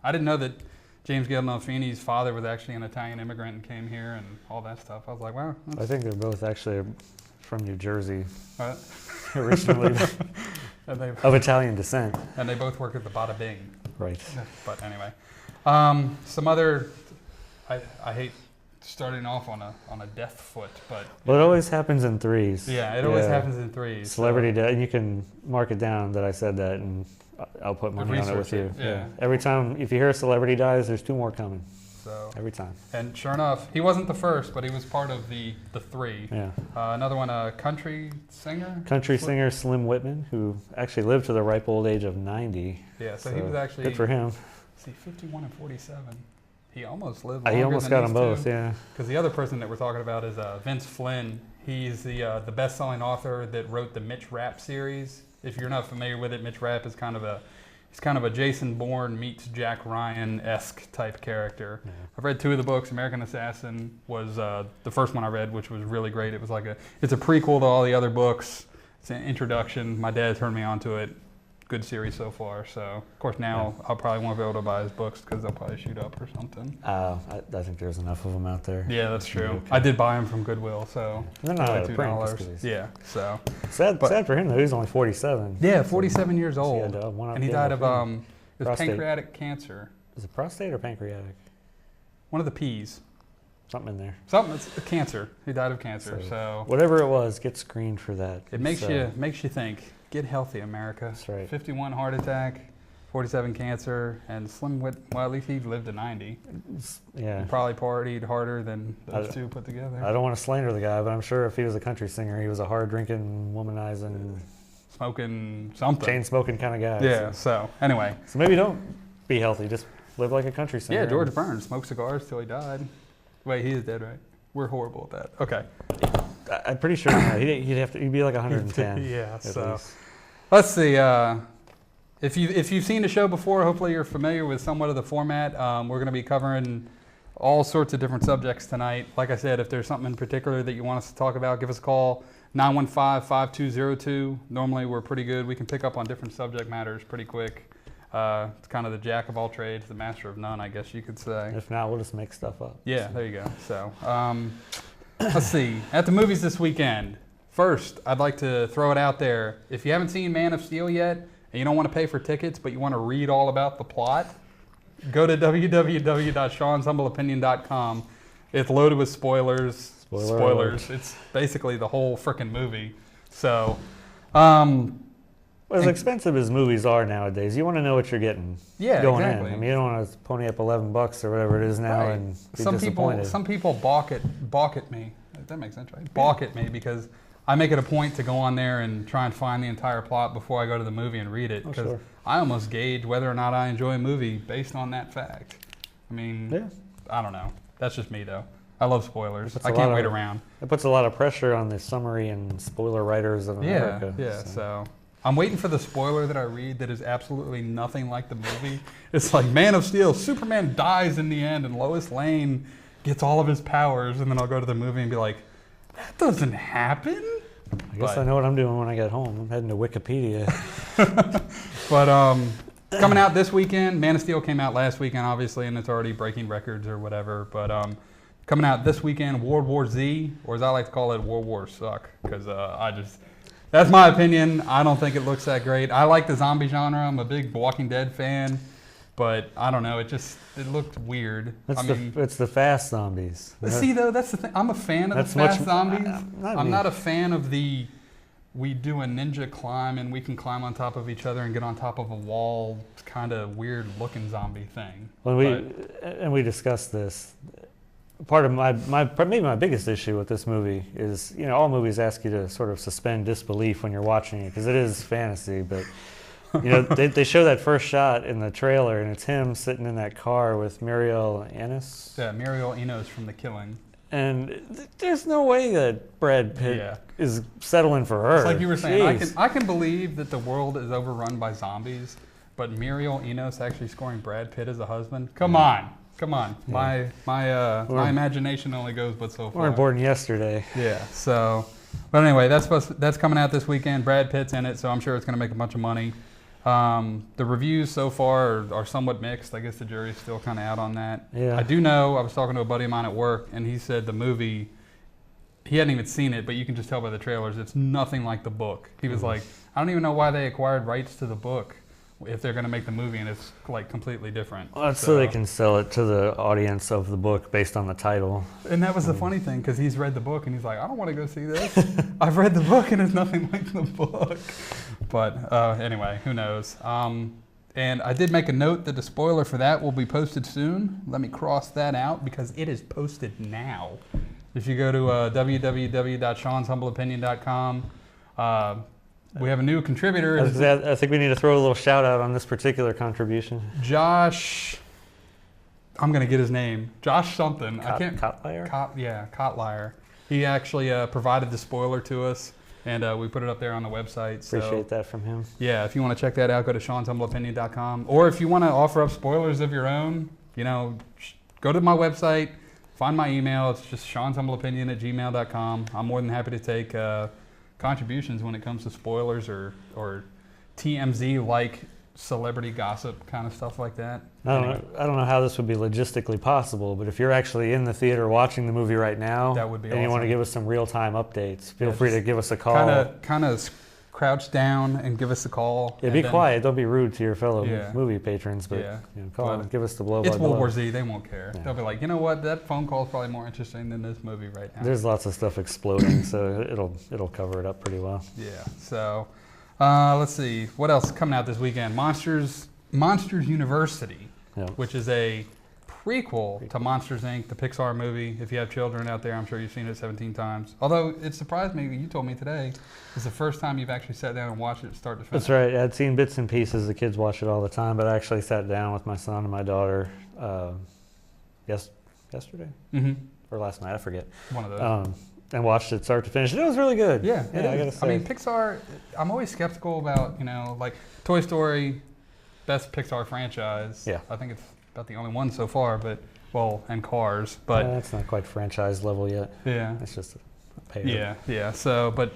I didn't know that James Gandolfini's father was actually an Italian immigrant and came here and all that stuff. I was like, wow. I think they're both actually from New Jersey, What? originally of Italian descent. And they both work at the Bada Bing. Right. But anyway, some other. I hate starting off on a death foot, but Well, it always happens in threes. yeah, it always happens in threes. Celebrity death, and you can mark it down that I said that, and I'll put money on it with you. Yeah. Every time, if you hear a celebrity dies, there's 2 more coming. So Every time. and sure enough, he wasn't the first, but he was part of the 3. Yeah. Another one, a country singer. Country singer Slim Whitman, who actually lived to the ripe old age of 90. Yeah, so he was actually good for him. See, 51 and 47. He almost lived He longer almost than got them these both. two. Yeah. Because the other person that we're talking about is Vince Flynn. He's the best-selling author that wrote the Mitch Rapp series. If you're not familiar with it, Mitch Rapp is kind of a Jason Bourne meets Jack Ryan-esque type character. Yeah. I've read 2 of the books. American Assassin was the first one I read, which was really great. It was it's a prequel to all the other books. It's an introduction. My dad turned me onto it. Good series so far. So, of course, now I'll probably won't be able to buy his books because they'll probably shoot up or something. I think there's enough of them out there. Yeah, that's true. Okay. I did buy them from Goodwill, so They're not out of print, $2. just 'cause- Yeah, so Sad for him though. He's only 47. yeah, 47 years So he old, had, one up and he the died other of thing. it was Prostate. pancreatic cancer. Is it prostate or pancreatic? One of the P's. Something in there. Something. It's cancer. He died of cancer. So, So whatever it was, get screened for that. it makes So, you think. Get healthy, America. That's right. 51 heart attack, 47 cancer, and Slim Whit. Well, at least he lived to 90. Yeah. He probably partied harder than those I- 2 put together. I don't want to slander the guy, but I'm sure if he was a country singer, he was a hard drinking, womanizing, Smoking something. chain smoking kind of guy. Yeah. So anyway. So maybe don't be healthy. Just live like a country singer. Yeah, George Burns smoked cigars till he died. Wait, he is dead, right? We're horrible at that. Okay. I'm pretty sure he'd be like 110. Yeah. at So least. let's see. If you've seen the show before, hopefully you're familiar with somewhat of the format. We're going to be covering all sorts of different subjects tonight. Like I said, if there's something in particular that you want us to talk about, give us a call. 915-5202. Normally we're pretty good. We can pick up on different subject matters pretty quick. It's kind of the jack of all trades, the master of none, I guess you could say. If not, we'll just make stuff up. Yeah, there you go. So, let's see. At the movies this weekend, first, I'd like to throw it out there. If you haven't seen Man of Steel yet, and you don't want to pay for tickets, but you want to read all about the plot, go to www.seanshumbleopinion.com. It's loaded with spoilers. Spoiler alert. It's basically the whole frickin' movie. So, As expensive as movies are nowadays, you want to know what you're getting yeah, going exactly. in. I mean, you don't want to pony up $11 or whatever it is now Right. and be Some disappointed. people balk at me. That makes sense, right? Balk at me because I make it a point to go on there and try and find the entire plot before I go to the movie and read it. Oh, Because sure. I almost gauge whether or not I enjoy a movie based on that fact. I mean, Yeah. I don't know. That's just me, though. I love spoilers. Puts I a can't lot wait of- around. It puts a lot of pressure on the summary and spoiler writers of America. Yeah. So I'm waiting for the spoiler that I read that is absolutely nothing like the movie. It's like Man of Steel, Superman dies in the end, and Lois Lane gets all of his powers, and then I'll go to the movie and be like, that doesn't happen. I guess I know what I'm doing when I get home. I'm heading to Wikipedia. But coming out this weekend, Man of Steel came out last weekend, obviously, and it's already breaking records or whatever. But coming out this weekend, World War Z, or as I like to call it, World War Suck, because that's my opinion. I don't think it looks that great. I like the zombie genre. I'm a big Walking Dead fan, but I don't know. It looked weird. It's the fast zombies. See, though, that's the thing. I'm a fan of That's the fast much- zombies. not I'm me. not a fan of we do a ninja climb and we can climb on top of each other and get on top of a wall, kind of weird looking zombie thing. When we discussed this, part of maybe my biggest issue with this movie is, all movies ask you to sort of suspend disbelief when you're watching it because it is fantasy, but they show that first shot in the trailer and it's him sitting in that car with Muriel Enos. Yeah, Muriel Enos from The Killing. And there's no way that Brad Pitt Yeah. is settling for her. It's like you were saying, Jeez. I can believe that the world is overrun by zombies, but Muriel Enos actually scoring Brad Pitt as a husband? Come on. My imagination only goes but so far. We weren't born yesterday. Yeah. So, but anyway, that's coming out this weekend. Brad Pitt's in it, so I'm sure it's going to make a bunch of money. The reviews so far are somewhat mixed. I guess the jury's still kind of out on that. Yeah. I do know, I was talking to a buddy of mine at work, and he said the movie, he hadn't even seen it, but you can just tell by the trailers, it's nothing like the book. He was like, I don't even know why they acquired rights to the book if they're going to make the movie and it's like completely different. Well, that's so they can sell it to the audience of the book based on the title. And that was the funny thing, because he's read the book and he's like, I don't want to go see this. I've read the book and it's nothing like the book. But anyway, who knows? And I did make a note that the spoiler for that will be posted soon. Let me cross that out because it is posted now. If you go to www.seanshumbleopinion.com, we have a new contributor. I think we need to throw a little shout out on this particular contribution. Josh, I'm going to get his name. Josh something. Kotlier? Kotlier. He actually provided the spoiler to us, and we put it up there on the website. Appreciate that from him. Yeah, if you want to check that out, go to seanshumbleopinion.com. Or if you want to offer up spoilers of your own, go to my website, find my email. It's just seanshumbleopinion@gmail.com. I'm more than happy to take contributions when it comes to spoilers or TMZ-like celebrity gossip kind of stuff like that. I don't know how this would be logistically possible, but if you're actually in the theater watching the movie right now, that would be and you want to awesome. give us some real-time updates, feel free to give us a call. Kind of crouch down and give us a call. Yeah, be quiet. Don't be rude to your fellow movie patrons, but Yeah. call and give us the blow by It's blow. World War Z. They won't care. Yeah. They'll be like, you know what? That phone call is probably more interesting than this movie right now. There's lots of stuff exploding, so it'll cover it up pretty well. Yeah. So let's see what else is coming out this weekend. Monsters University, which is a prequel to Monsters Inc., the Pixar movie. If you have children out there, I'm sure you've seen it 17 times. Although it surprised me, you told me today, it's the first time you've actually sat down and watched it start to finish. That's right. I'd seen bits and pieces. The kids watch it all the time, but I actually sat down with my son and my daughter yesterday or last night. I forget. One of those. And watched it start to finish. And it was really good. Yeah, I gotta say. I mean, Pixar, I'm always skeptical about, like Toy Story, best Pixar franchise. Yeah. I think it's about the only one so far, and Cars, but that's not quite franchise level yet. yeah. It's just a pair. Yeah. So, but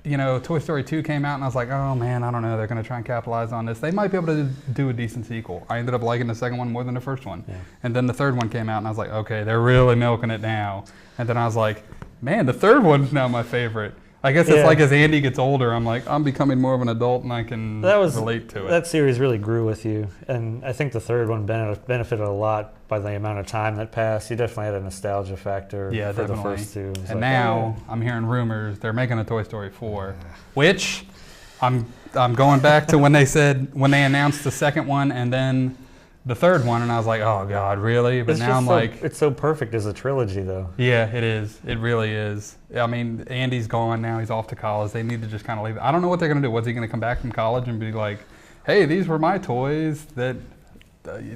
Toy Story 2 came out and I was like, oh man, I don't know. They're going to try and capitalize on this. They might be able to do a decent sequel. I ended up liking the second one more than the first one. Yeah. And then the third one came out and I was like, okay, they're really milking it now. And then I was like, man, the third one's now my favorite. I guess it's like as Andy gets older, I'm like, I'm becoming more of an adult and I can relate to it. That series really grew with you. And I think the third one benefited a lot by the amount of time that passed. You definitely had a nostalgia factor for definitely. The first two. And now I'm hearing rumors they're making a Toy Story 4, which I'm going back to when they announced the second one and then the third one, and I was like, oh God, really? But now I'm like... It's so perfect as a trilogy, though. Yeah, it is. It really is. I mean, Andy's gone now. He's off to college. They need to just kind of leave it. I don't know what they're going to do. Was he going to come back from college and be like, hey, these were my toys that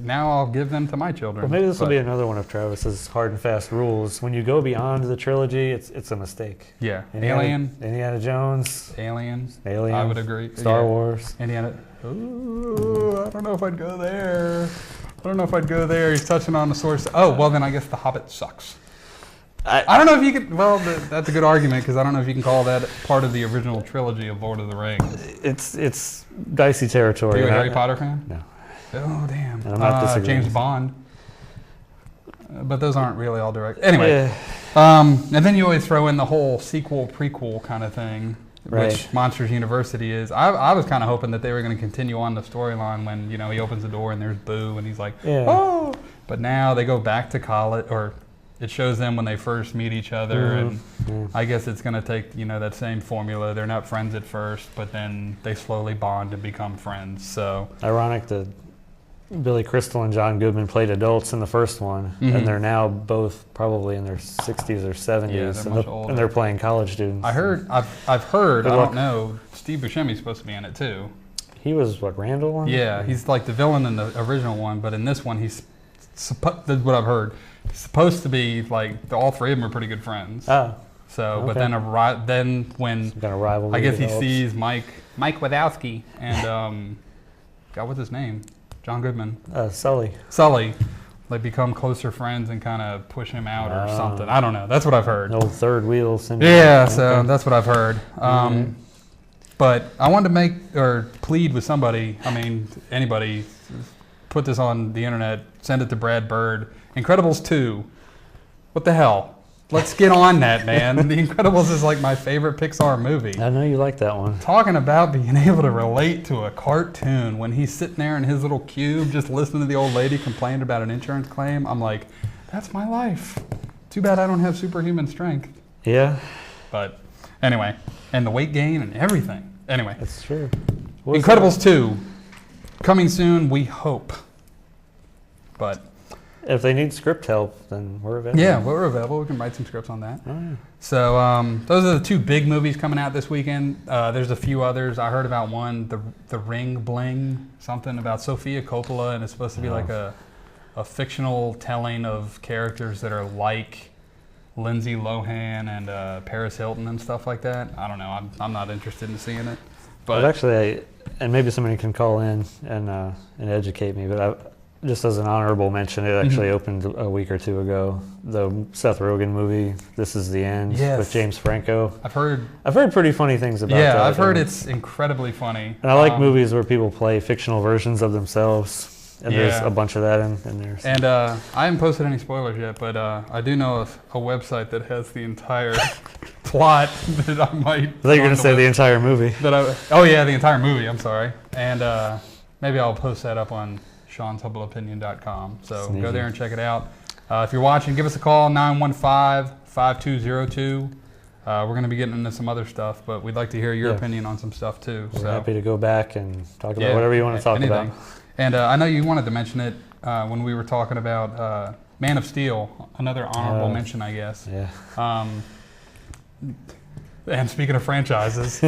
now I'll give them to my children? Well, maybe this will be another one of Travis's hard and fast rules. When you go beyond the trilogy, it's a mistake. Yeah. Indiana Jones. Alien. I would agree. Star Wars. Indiana. Ooh, I don't know if I'd go there. He's touching on the source. Oh, well, then I guess The Hobbit sucks. I don't know if you could. Well, that's a good argument because I don't know if you can call that part of the original trilogy of Lord of the Rings. It's dicey territory. Are you a Harry Potter fan? No. Oh, damn. And I'm not disagreeing. James Bond. But those aren't really all direct. Anyway. And then you always throw in the whole sequel, prequel kind of thing. Right. Which Monsters University is. I was kind of hoping that they were going to continue on the storyline when, he opens the door and there's Boo and he's like, oh. But now they go back to college, or it shows them when they first meet each other. And I guess it's going to take, that same formula. They're not friends at first, but then they slowly bond and become friends. So ironic that Billy Crystal and John Goodman played adults in the first one, and they're now both probably in their 60s or 70s, they're and they're playing college students. I've heard, I don't know, Steve Buscemi's supposed to be in it too. He was, Randall? Yeah, he's like the villain in the original one, but in this one, that's what I've heard. He's supposed to be like, all three of them are pretty good friends. Oh. So, okay. But then when, some kind of rivalry I guess he develops. sees Mike Wazowski and, God, what's his name? John Goodman. Sully. They become closer friends and kind of push him out or something. I don't know. That's what I've heard. The old third wheel syndrome. Yeah, so that's what I've heard. But I wanted to make or plead with somebody. I mean, anybody. Put this on the internet. Send it to Brad Bird. Incredibles 2. What the hell? Let's get on that, man. The Incredibles is like my favorite Pixar movie. I know you like that one. Talking about being able to relate to a cartoon when he's sitting there in his little cube just listening to the old lady complain about an insurance claim, I'm like, that's my life. Too bad I don't have superhuman strength. Yeah. But anyway, and the weight gain and everything. Anyway. That's true. Incredibles 2. Coming soon, we hope. But if they need script help, then we're available. yeah, we're available. We can write some scripts on that. Oh, yeah. So those are the 2 big movies coming out this weekend. There's a few others. I heard about one, the Ring Bling, something about Sofia Coppola, and it's supposed to be like a fictional telling of characters that are like Lindsay Lohan and Paris Hilton and stuff like that. I don't know. I'm not interested in seeing it. But actually, and maybe somebody can call in and educate me, but just as an honorable mention, it actually opened a week or 2 ago. The Seth Rogen movie, This Is the End, with James Franco. I've heard pretty funny things about that. Yeah, I've heard it's incredibly funny. And I like movies where people play fictional versions of themselves. And there's a bunch of that in there. So. And I haven't posted any spoilers yet, but I do know a website that has the entire plot that I might. I thought you were going to say the entire movie. The entire movie. I'm sorry. And maybe I'll post that up on Sean'sHumbleOpinion.com. So go there and check it out. If you're watching, give us a call, 915-5202. We're going to be getting into some other stuff, but we'd like to hear your opinion on some stuff too. We're happy to go back and talk about whatever you want to talk about. And I know you wanted to mention it when we were talking about Man of Steel, another honorable mention, I guess. Yeah. And speaking of franchises,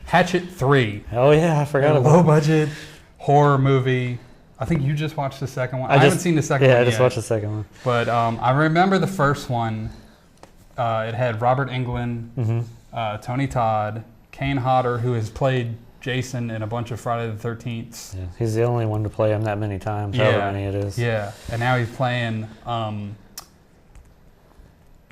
Hatchet 3. Oh, yeah, I forgot about it. Low-budget horror movie. I think you just watched the second one. I haven't seen the second one yet. Yeah, I just watched the second one. But I remember the first one. It had Robert Englund, Tony Todd, Kane Hodder, who has played Jason in a bunch of Friday the 13th. Yeah, he's the only one to play him that many times, however many it is. Yeah, and now he's playing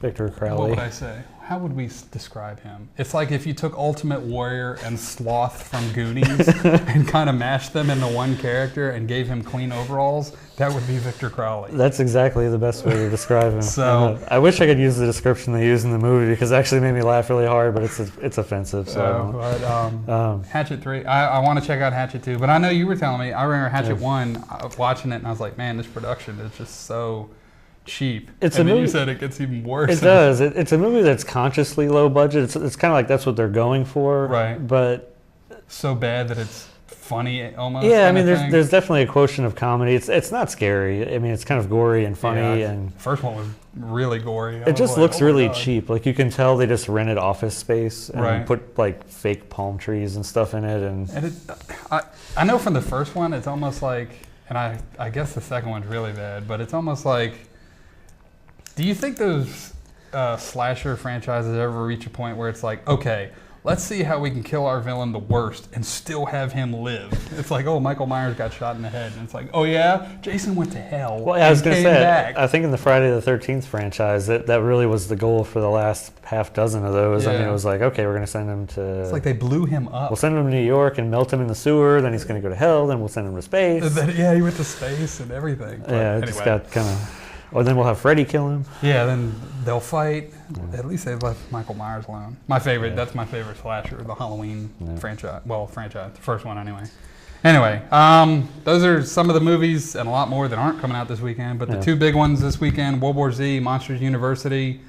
Victor Crowley. What would I say? How would we describe him? It's like if you took Ultimate Warrior and Sloth from Goonies and kind of mashed them into one character and gave him clean overalls, that would be Victor Crowley. That's exactly the best way to describe him. So I wish I could use the description they use in the movie because it actually made me laugh really hard, but it's offensive. So, Hatchet 3, I want to check out Hatchet 2, but I know you were telling me, I remember Hatchet 1, watching it, and I was like, man, this production is just so cheap. And then you said it gets even worse. It does. It's a movie that's consciously low budget. It's kind of like that's what they're going for. Right. But so bad that it's funny almost. Yeah, I mean, there's definitely a quotient of comedy. It's not scary. I mean, it's kind of gory and funny. And first one was really gory. It just looks really cheap. Like you can tell they just rented office space and put like fake palm trees and stuff in it. And I know from the first one, it's almost like, and I guess the second one's really bad, but it's almost like. Do you think those slasher franchises ever reach a point where it's like, okay, let's see how we can kill our villain the worst and still have him live? It's like, oh, Michael Myers got shot in the head. And it's like, oh, yeah? Jason went to hell. Well, I was going to say, I think in the Friday the 13th franchise, that really was the goal for the last half dozen of those. Yeah. I mean, it was like, okay, we're going to send him to... It's like they blew him up. We'll send him to New York and melt him in the sewer. Then he's going to go to hell. Then we'll send him to space. Yeah, he went to space and everything. But yeah, it just got kind of... Or then we'll have Freddy kill him. Yeah, then they'll fight. Yeah. At least they left Michael Myers alone. My favorite, that's my favorite slasher, the Halloween franchise. Well, franchise, the first one anyway. Anyway, those are some of the movies and a lot more that aren't coming out this weekend. But the two big ones this weekend, World War Z, Monsters University,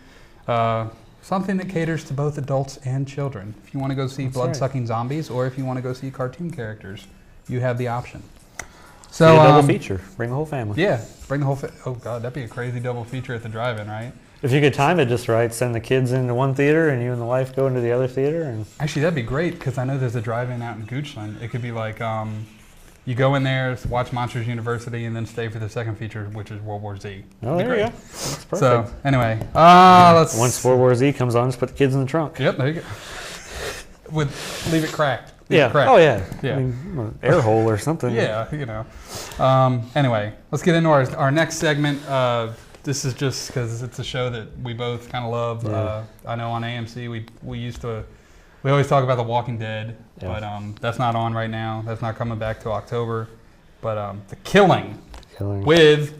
something that caters to both adults and children. If you want to go see blood-sucking zombies or if you want to go see cartoon characters, you have the option. So double feature. Bring the whole family. Yeah, bring the whole oh, God, that'd be a crazy double feature at the drive-in, right? If you could time it just right, send the kids into one theater and you and the wife go into the other theater. And actually, that'd be great because I know there's a drive-in out in Goochland. It could be like you go in there, watch Monsters University, and then stay for the second feature, which is World War Z. Oh, there you go. That's perfect. So, anyway, let's... Once World War Z comes on, just put the kids in the trunk. Yep, there you go. Leave it cracked. Yeah. Oh, yeah. I mean, air hole or something. Yeah, you know. Anyway, let's get into our next segment. This is just because it's a show that we both kind of love. Yeah. I know on AMC we used to We always talk about The Walking Dead, Yeah. but that's not on right now. That's not coming back till October. But The Killing Killing. with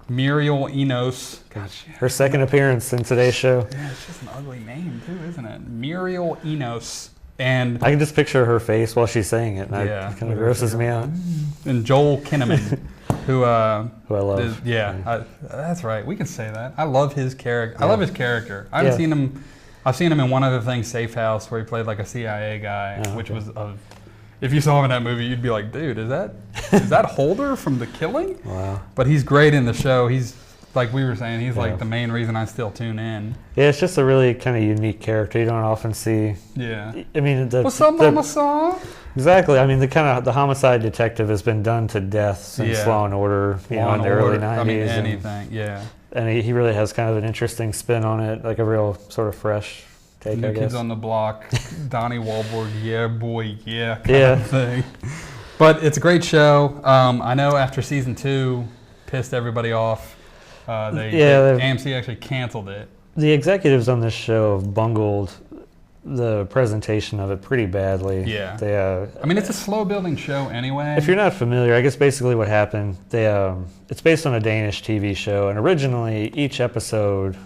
Muriel Enos. Gosh, Her second appearance in today's show. yeah, it's just an ugly name too, isn't it? Muriel Enos and I can just picture her face while she's saying it, and Yeah. it kind of grosses me out. Joel Kinnaman, who Who I love. that's right. We can say that. I love his character. I Yeah. love his character. I haven't Yeah. seen him. I've seen him in one other thing, Safe House, where he played like a CIA guy, Oh, which okay. was if you saw him in that movie, you'd be like, dude, is that Holder from The Killing? Wow. But he's great in the show. He's like we were saying, he's Yeah. like the main reason I still tune in. Yeah, it's just a really kind of unique character. You don't often see. Yeah. I mean, What's up, Mama Saw? Exactly. I mean, the homicide detective has been done to death since Yeah. Law and Order, in Law the and early Order. '90s. I mean, and- anything. Yeah. And he really has kind of an interesting spin on it, like a real sort of fresh take, New I Kids guess. on the Block, Donnie Wahlberg, yeah, boy, yeah, kind Yeah. of thing. But it's a great show. I know after season 2 pissed everybody off. AMC actually canceled it. The executives on this show have bungled the presentation of it pretty badly. Yeah. They, I mean, it's a slow building show anyway. if you're not familiar, I guess basically what happened, it's based on a Danish TV show, and originally each episode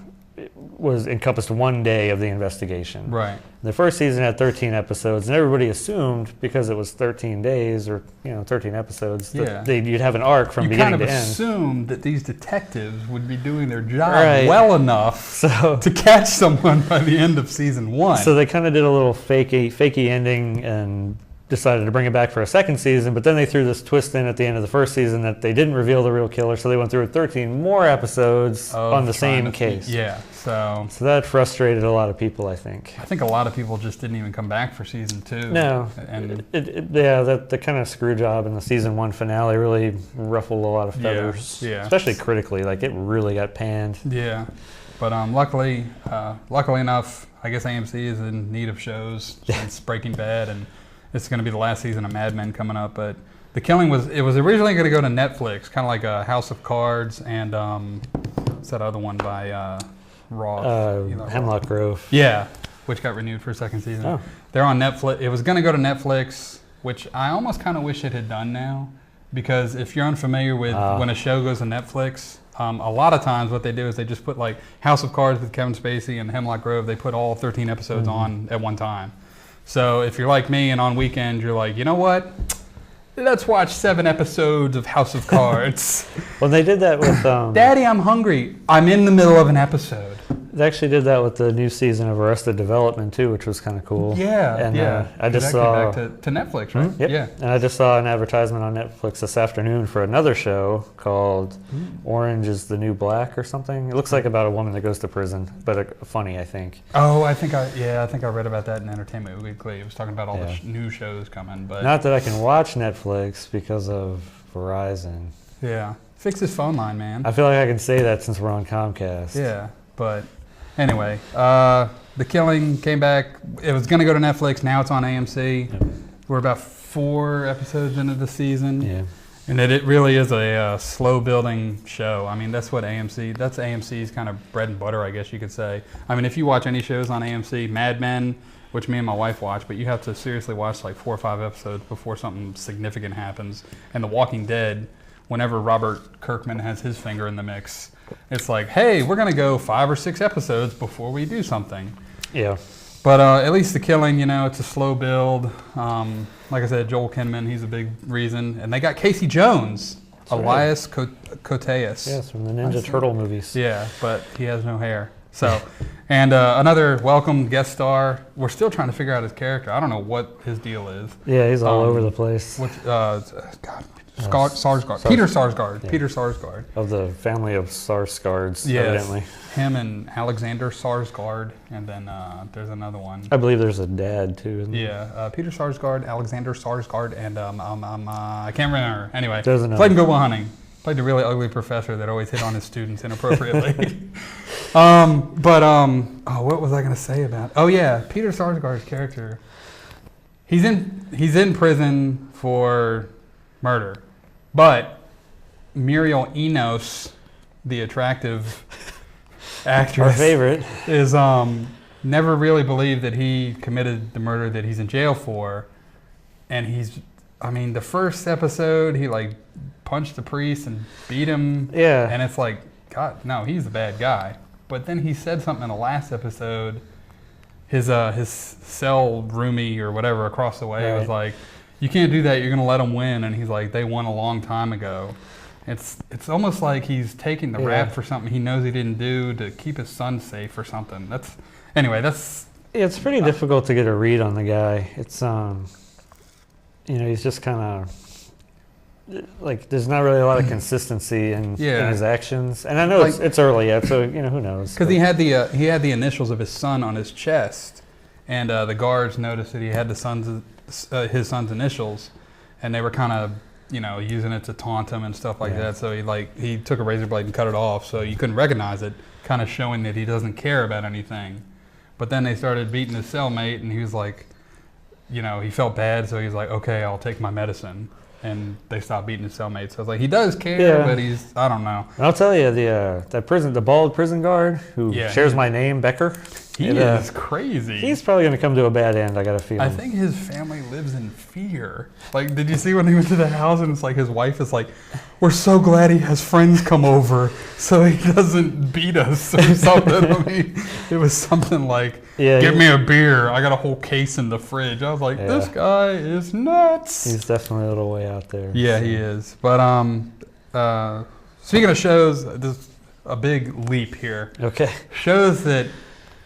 was encompassed one day of the investigation. Right. The first season had 13 episodes, and everybody assumed because it was 13 days or 13 episodes Yeah. that you'd have an arc from You beginning kind of to end. assumed that these detectives would be doing their job Right. well enough So, to catch someone by the end of season 1. so they kind of did a little fakey ending and decided to bring it back for a second season, but then they threw this twist in at the end of the first season that they didn't reveal the real killer, so they went through 13 more episodes Of on the trying same to- case. Yeah. So So that frustrated a lot of people, I think. I think a lot of people just didn't even come back for season 2. No, And the kind of screw job in the season 1 finale really ruffled a lot of feathers, yeah. especially critically. Like it really got panned. yeah. But luckily enough, I guess AMC is in need of shows since Breaking Bad, and it's going to be the last season of Mad Men coming up. But The Killing was originally going to go to Netflix, kind of like House of Cards and what's that other one by Roth? Hemlock Grove. Yeah, which got renewed for a second season. Oh. They're on Netflix. It was going to go to Netflix, which I almost kind of wish it had done now, because if you're unfamiliar with when a show goes to Netflix, a lot of times what they do is they just put like House of Cards with Kevin Spacey and Hemlock Grove. They put all 13 episodes on at one time. So if you're like me and on weekends you're like, you know what? Let's watch 7 episodes of House of Cards. Well, they did that with. Daddy, I'm hungry. I'm in the middle of an episode. They actually did that with the new season of Arrested Development too, which was kind of cool. Yeah, And yeah. I just that saw. came back to Netflix, right? Yep. Yeah. And I just saw an advertisement on Netflix this afternoon for another show called Orange is the New Black or something. It looks like about a woman that goes to prison, but funny, I think. Oh, I think I read about that in Entertainment Weekly. It was talking about all the Yeah. new shows coming, but Not that I can watch Netflix because of Verizon. yeah, fix his phone line, man. I feel like I can say that since we're on Comcast. Yeah, but anyway, The Killing came back. It was going to go to Netflix. Now it's on AMC. Yep. We're about 4 episodes into the season, Yeah. and it really is a slow building show. I mean, that's AMC's kind of bread and butter, I guess you could say. I mean, if you watch any shows on AMC, Mad Men, which me and my wife watch, but you have to seriously watch like 4 or 5 episodes before something significant happens. And The Walking Dead, whenever Robert Kirkman has his finger in the mix, it's like, hey, we're going to go 5 or 6 episodes before we do something. Yeah. But at least The Killing, it's a slow build. Like I said, Joel Kinnaman, he's a big reason. And they got Casey Jones, That's Elias Koteas. Yes, from the Ninja Turtle movies. Yeah, but he has no hair. So, and another welcome guest star. We're still trying to figure out his character. I don't know what his deal is. Yeah, he's all over the place. Sarsgaard. Peter Sarsgaard. Yeah. Peter Sarsgaard. Of the family of Sarsgaards, Yes. evidently. Him and Alexander Sarsgaard, and then there's another one. I believe there's a dad too. Isn't there? Yeah, Peter Sarsgaard, Alexander Sarsgaard, and I can't remember. Anyway, Doesn't know. played in Good Will Hunting. Played the really ugly professor that always hit on his students inappropriately. What was I going to say about? Oh yeah, Peter Sarsgaard's character. He's in prison for murder, but Muriel Enos, the attractive actress, Our favorite. is never really believed that he committed the murder that he's in jail for. And the first episode, he like punched the priest and beat him. Yeah. And it's like, God, no, he's the bad guy. But then he said something in the last episode. His cell roomie or whatever across the way was like, you can't do that. You're going to let them win. And he's like, they won a long time ago. It's almost like he's taking the rap for something he knows he didn't do to keep his son safe or something. It's pretty difficult to get a read on the guy. It's he's just kind of like there's not really a lot of consistency in his actions. And I know it's early yet, so who knows? Because he had the initials of his son on his chest, and the guards noticed that he had his son's initials, and they were kind of using it to taunt him and stuff like that. So he took a razor blade and cut it off, so you couldn't recognize it, kind of showing that he doesn't care about anything. But then they started beating his cellmate, and he was like, he felt bad, so he was like, okay, I'll take my medicine. And they stopped beating his cellmate. So I was like, he does care, but I don't know. And I'll tell you, the bald prison guard who shares my name, Becker. He is crazy. He's probably going to come to a bad end, I got a feeling. I think his family lives in fear. Like, did you see when he went to the house and it's like his wife is like, we're so glad he has friends come over so he doesn't beat us or something. It was something like, get me a beer. I got a whole case in the fridge. I was like, this guy is nuts. He's definitely a little way out there. Yeah, he is. But speaking of shows, there's a big leap here. Okay. Shows that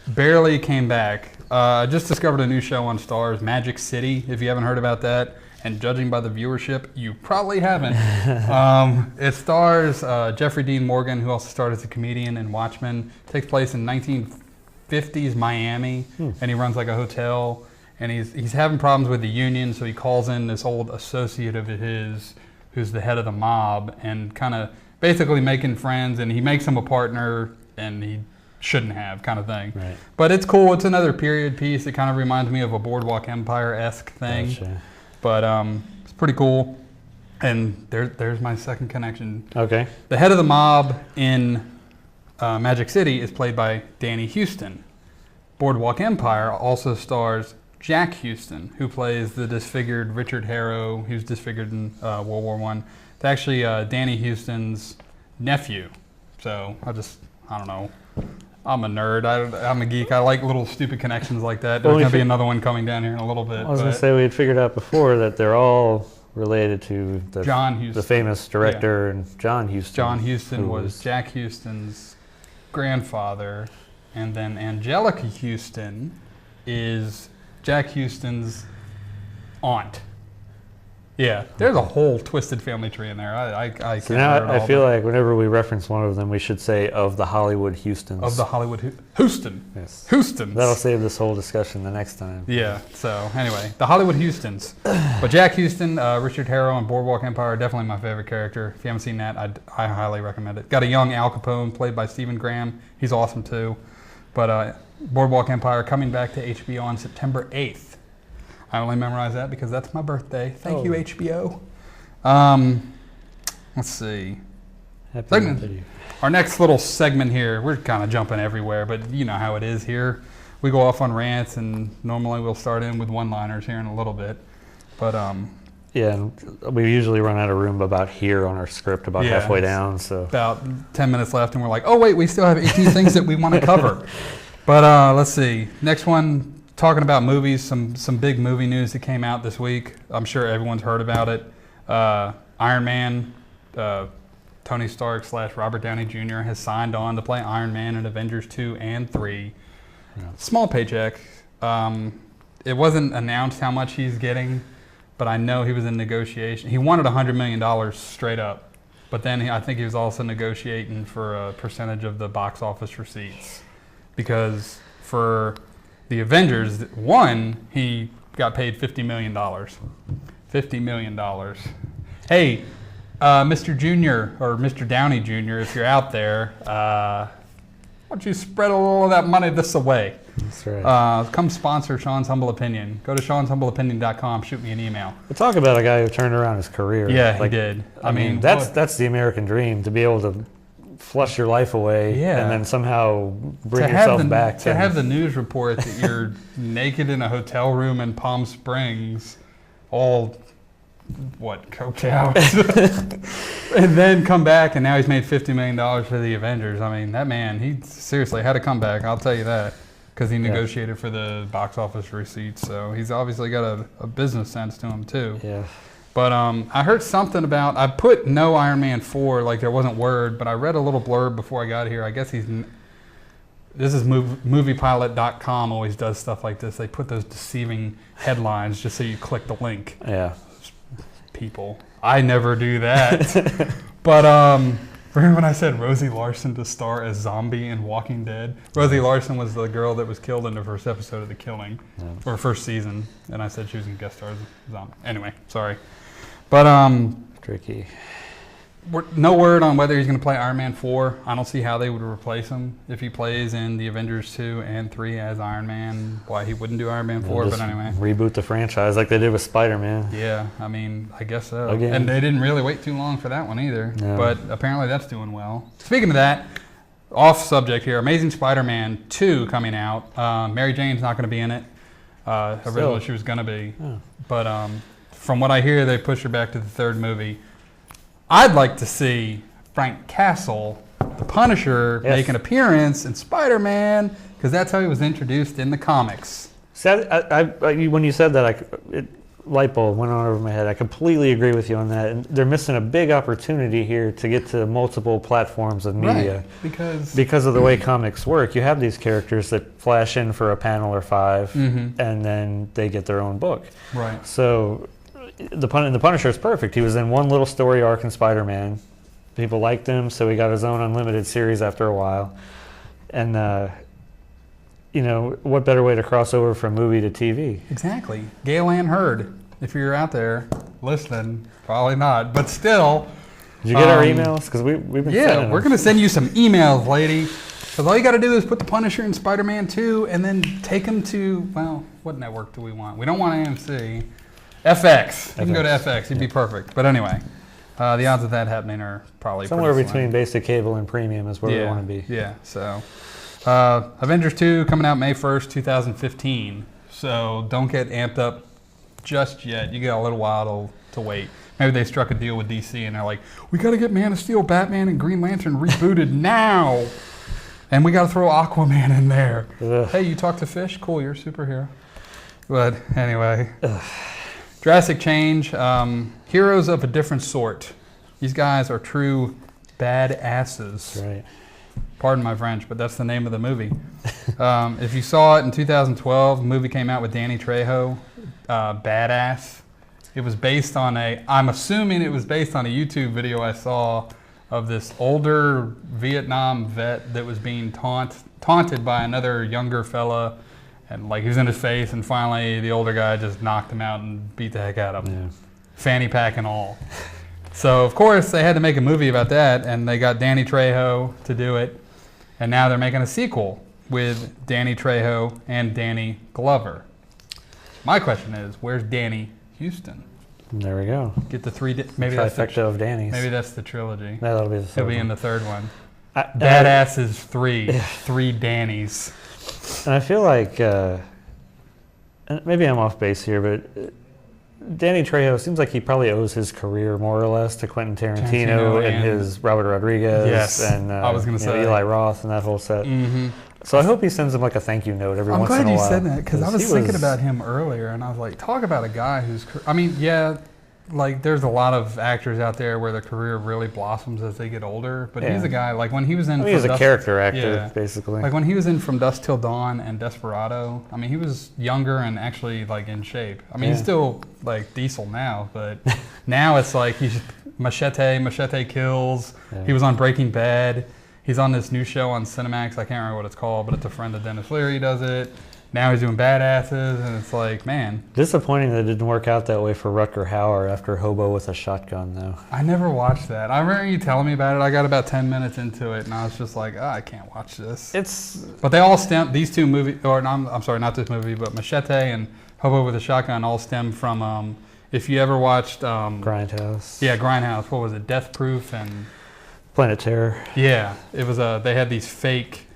barely came back. I just discovered a new show on Starz, Magic City, if you haven't heard about that. And judging by the viewership, you probably haven't. It stars Jeffrey Dean Morgan, who also starred as a comedian in Watchmen. It takes place in 1950s Miami, and he runs like a hotel. And he's having problems with the union, so he calls in this old associate of his who's the head of the mob and kind of basically making friends. And he makes him a partner, and he shouldn't have, kind of thing. Right. But it's cool. It's another period piece. It kind of reminds me of a Boardwalk Empire-esque thing. Gotcha. But it's pretty cool. And there's my second connection. Okay. The head of the mob in Magic City is played by Danny Houston. Boardwalk Empire also stars Jack Houston, who plays the disfigured Richard Harrow, who's disfigured in World War I. It's actually Danny Houston's nephew. So I don't know. I'm a nerd. I'm a geek. I like little stupid connections like that. There's going to be another one coming down here in a little bit. I was going to say we had figured out before that they're all related to John Huston, the famous director, and John Huston. John Huston was Jack Houston's grandfather, and then Angelica Houston is Jack Houston's aunt. Yeah, there's a whole twisted family tree in there. I can't remember it all, I feel like whenever we reference one of them, we should say of the Hollywood Houstons. Of the Hollywood Houston. Yes. Houstons. That'll save this whole discussion the next time. Yeah, so anyway, the Hollywood Houstons. But Jack Houston, Richard Harrow, and Boardwalk Empire are definitely my favorite character. If you haven't seen that, I highly recommend it. Got a young Al Capone played by Stephen Graham. He's awesome too. But Boardwalk Empire coming back to HBO on September 8th. I only memorize that because that's my birthday. Thank you, HBO. Let's see. Our next little segment here, we're kind of jumping everywhere, but you know how it is here. We go off on rants, and normally we'll start in with one-liners here in a little bit. But yeah, and we usually run out of room about here on our script, about halfway down. So about 10 minutes left, and we're like, oh wait, we still have 18 things that we want to cover. But let's see. Next one. Talking about movies, some big movie news that came out this week. I'm sure everyone's heard about it. Iron Man, Tony Stark / Robert Downey Jr. has signed on to play Iron Man in Avengers 2 and 3. Yeah. Small paycheck. It wasn't announced how much he's getting, but I know he was in negotiation. He wanted $100 million straight up, but then I think he was also negotiating for a percentage of the box office receipts, because for the Avengers 1, he got paid $50 million. $50 million. Hey, Mr. Junior or Mr. Downey Jr., if you're out there, why don't you spread all of that money this away? That's right. Come sponsor Sean's Humble Opinion. Go to seanshumbleopinion.com. Shoot me an email. We'll talk about a guy who turned around his career. Yeah, he did. I mean, that's the American dream, to be able to flush your life away, Yeah. and then somehow bring to have yourself the, back. to have the news report that you're naked in a hotel room in Palm Springs, all coked out, and then come back, and now he's made $50 million for the Avengers. I mean, that man, he seriously had a comeback. I'll tell you that, because he negotiated for the box office receipts. So he's obviously got a business sense to him too. Yeah. But I heard something about, I put no Iron Man 4, like there wasn't word, but I read a little blurb before I got here. I guess this is moviepilot.com always does stuff like this. They put those deceiving headlines just so you click the link. Yeah. People. I never do that. But remember when I said Rosie Larson to star as Zombie in Walking Dead? Rosie Larson was the girl that was killed in the first episode of The Killing, or first season, and I said she was in guest star as Zombie. Anyway, sorry. But Tricky. no word on whether he's going to play Iron Man 4. I don't see how they would replace him if he plays in the Avengers 2 and 3 as Iron Man. Why he wouldn't do Iron Man 4, but anyway. Reboot the franchise like they did with Spider-Man. Yeah, I mean, I guess so. Again. And they didn't really wait too long for that one either. No. But apparently that's doing well. Speaking of that, off subject here, Amazing Spider-Man 2 coming out. Mary Jane's not going to be in it. Originally she was going to be. Oh. But from what I hear, they pushed her back to the third movie. I'd like to see Frank Castle, the Punisher, make an appearance in Spider-Man, because that's how he was introduced in the comics. See, when you said that, light bulb went on over my head. I completely agree with you on that. And they're missing a big opportunity here to get to multiple platforms of media. Right, because of the way comics work. You have these characters that flash in for a panel or 5, and then they get their own book. Right. So the Punisher is perfect. He was in one little story arc in Spider-Man. People liked him, so he got his own unlimited series after a while. And what better way to cross over from movie to TV? Exactly. Gail Ann Hurd, if you're out there listening, probably not, but still. Did you get our emails? Because we've been sending them. We're going to send you some emails, lady. Because all you got to do is put the Punisher in Spider-Man 2 and then take them to, what network do we want? We don't want AMC. FX. You can go to FX. You'd be perfect. But anyway, the odds of that happening are probably somewhere pretty between slim. basic cable and premium is where we want to be. Yeah, so Avengers 2 coming out May 1st, 2015. So don't get amped up just yet. You got a little while to wait. Maybe they struck a deal with DC and they're like, we got to get Man of Steel, Batman, and Green Lantern rebooted now. And we got to throw Aquaman in there. Ugh. Hey, you talk to fish? Cool, you're a superhero. But anyway, drastic change. Heroes of a different sort. These guys are true badasses. That's right. Pardon my French, but that's the name of the movie. If you saw it in 2012, the movie came out with Danny Trejo, Badass. It was based on I'm assuming it was based on a YouTube video I saw of this older Vietnam vet that was being taunted by another younger fella, and like he was in his face, and finally the older guy just knocked him out and beat the heck out of him, Yeah. fanny pack and all. So of course they had to make a movie about that, and they got Danny Trejo to do it, and now they're making a sequel with Danny Trejo and Danny Glover. My question is, where's Danny Houston? There we go. Get the maybe that's Trifecta of Danny's. Maybe that's the trilogy. That'll be the third He'll be in one. the third one. And Badass is three Dannys. And I feel like, and maybe I'm off base here, but Danny Trejo seems like he probably owes his career more or less to Quentin Tarantino and his Robert Rodriguez Yes, and I was gonna say. Eli Roth and that whole set. Mm-hmm. So I hope he sends him like a thank you note every I'm once in a glad you while. said that, because I was he thinking about him earlier, and I was like, talk about a guy who's, I mean, yeah, like there's a lot of actors out there where their career really blossoms as they get older, but he's a guy, like when he was in he's a character actor, basically. Like when he was in From Dusk Till Dawn and Desperado, I mean, he was younger and actually like in shape. I mean, he's still like diesel now, but now it's like he's Machete Kills. Yeah. He was on Breaking Bad. He's on this new show on Cinemax. I can't remember what it's called, but it's a friend of Dennis Leary does it. Now he's doing Badasses, and it's like, man. Disappointing that it didn't work out that way for Rutger Hauer after Hobo with a Shotgun, though. I never watched that. I remember you telling me about it. I got about 10 minutes into it, and I was just like, I can't watch this. But they all stem, these two movies, or I'm sorry, not this movie, but Machete and Hobo with a Shotgun all stem from, if you ever watched... Grindhouse. Yeah, Grindhouse. What was it? Death Proof and... Planet Terror. Yeah, it was they had these fake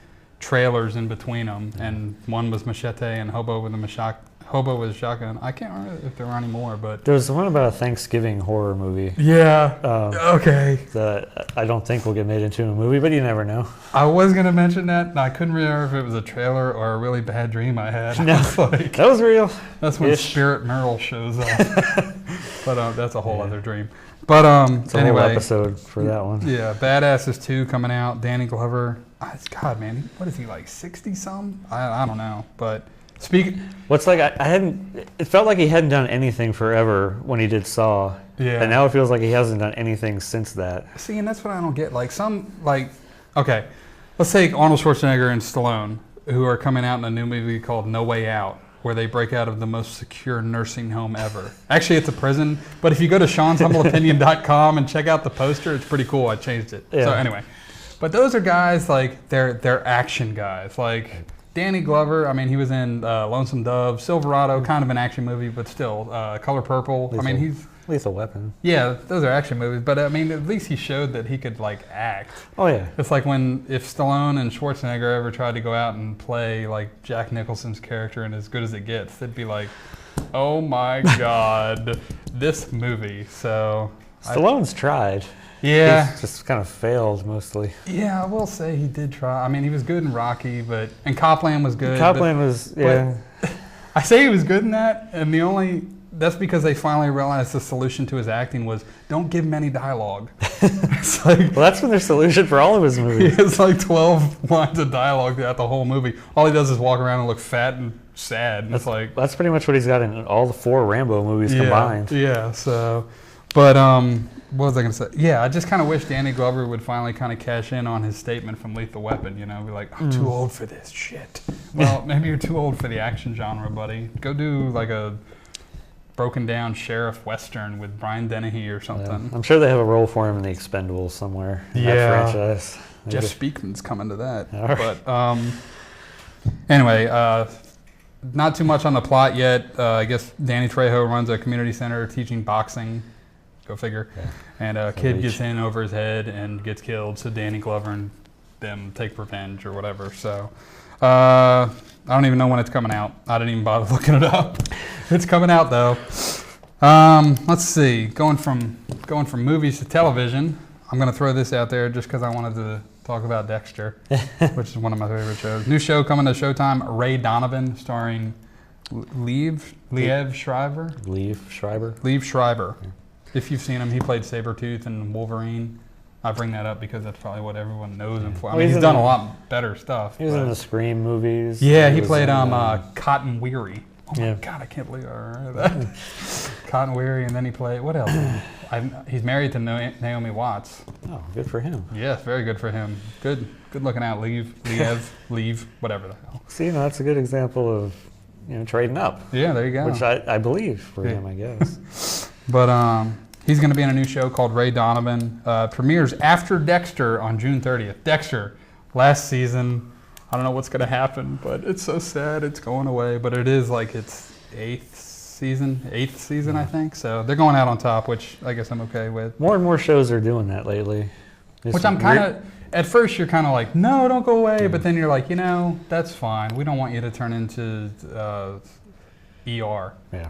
trailers in between them, and one was Machete and Hobo with a shotgun. I can't remember if there were any more, but There was one about a Thanksgiving horror movie yeah. um, Okay. that I don't think will get made into a movie, but you never know. I was gonna mention that, and I couldn't remember if it was a trailer or a really bad dream I had. No. I was like, That was real. that's when Ish. Spirit Merle shows up. But that's a whole other dream. But It's a whole anyway, episode for that one. yeah, Badasses 2 coming out. Danny Glover. God, man, what is he, like 60 some? I don't know. But What's like I hadn't. It felt like he hadn't done anything forever when he did Saw, yeah. and now it feels like he hasn't done anything since that. See, and that's what I don't get. Okay, let's take Arnold Schwarzenegger and Stallone, who are coming out in a new movie called No Way Out, where they break out of the most secure nursing home ever. Actually, it's a prison, but if you go to Sean'sHumbleOpinion.com and check out the poster, it's pretty cool. I changed it. Yeah. So anyway, but those are guys like they're action guys. Like Danny Glover, I mean, he was in Lonesome Dove, Silverado, kind of an action movie, but still, Color Purple. I mean, he's Lethal Weapon. yeah, those are action movies. But I mean, at least he showed that he could like act. Oh yeah. It's like if Stallone and Schwarzenegger ever tried to go out and play like Jack Nicholson's character in As Good as It Gets, they'd be like, oh my God, this movie. So Stallone's tried. yeah, He's just kind of failed mostly. yeah, I will say he did try. I mean, he was good in Rocky, and Copland was good. Copland was I say he was good in that, and that's because they finally realized the solution to his acting was don't give him any dialogue. It's like Well, that's been their solution for all of his he movies. has like 12 lines of dialogue throughout the whole movie. All he does is walk around and look fat and sad. And it's like That's pretty much what he's got in all the 4 Rambo movies combined. Yeah. So, but what was I gonna say? Yeah, I just kind of wish Danny Glover would finally kind of cash in on his statement from Lethal Weapon. You know, be like, I'm too old for this shit. Well, maybe you're too old for the action genre, buddy. Go do like a broken down sheriff western with Brian Dennehy or something. I'm sure they have a role for him in the Expendables somewhere in that Yeah. franchise. Jeff Speakman's coming to that. All right. But anyway, not too much on the plot yet. I guess Danny Trejo runs a community center teaching boxing. Go figure. Yeah. And a kid gets in over his head and gets killed. So Danny Glover and them take revenge or whatever. So I don't even know when it's coming out. I didn't even bother looking it up. It's coming out though. Let's see. Going from movies to television. I'm going to throw this out there just because I wanted to talk about Dexter, which is one of my favorite shows. New show coming to Showtime, Ray Donovan, starring Liev Schreiber. Liev Schreiber. If you've seen him, he played Sabretooth and Wolverine. I bring that up because that's probably what everyone knows him for. I mean, he's done a lot better stuff. He was in the Scream movies. Yeah, he was played in, Cotton Weary. Oh my Yeah. God, I can't believe I remember that. Cotton Weary, and then he played, what else? He's married to Naomi Watts. Oh, good for him. Yes, very good for him. Good looking out. Leave, whatever the hell. See, that's a good example of trading up, Yeah, there you go. which I believe for him, I guess. But he's going to be in a new show called Ray Donovan. Premieres after Dexter on June 30th. Dexter, last season. I don't know what's going to happen, but it's so sad it's going away. But it is like its eighth season, I think. So they're going out on top, which I guess I'm okay with. More and more shows are doing that lately. Which I'm kind of, at first you're kind of like, no, don't go away. But then you're like, that's fine. We don't want you to turn into ER. Yeah.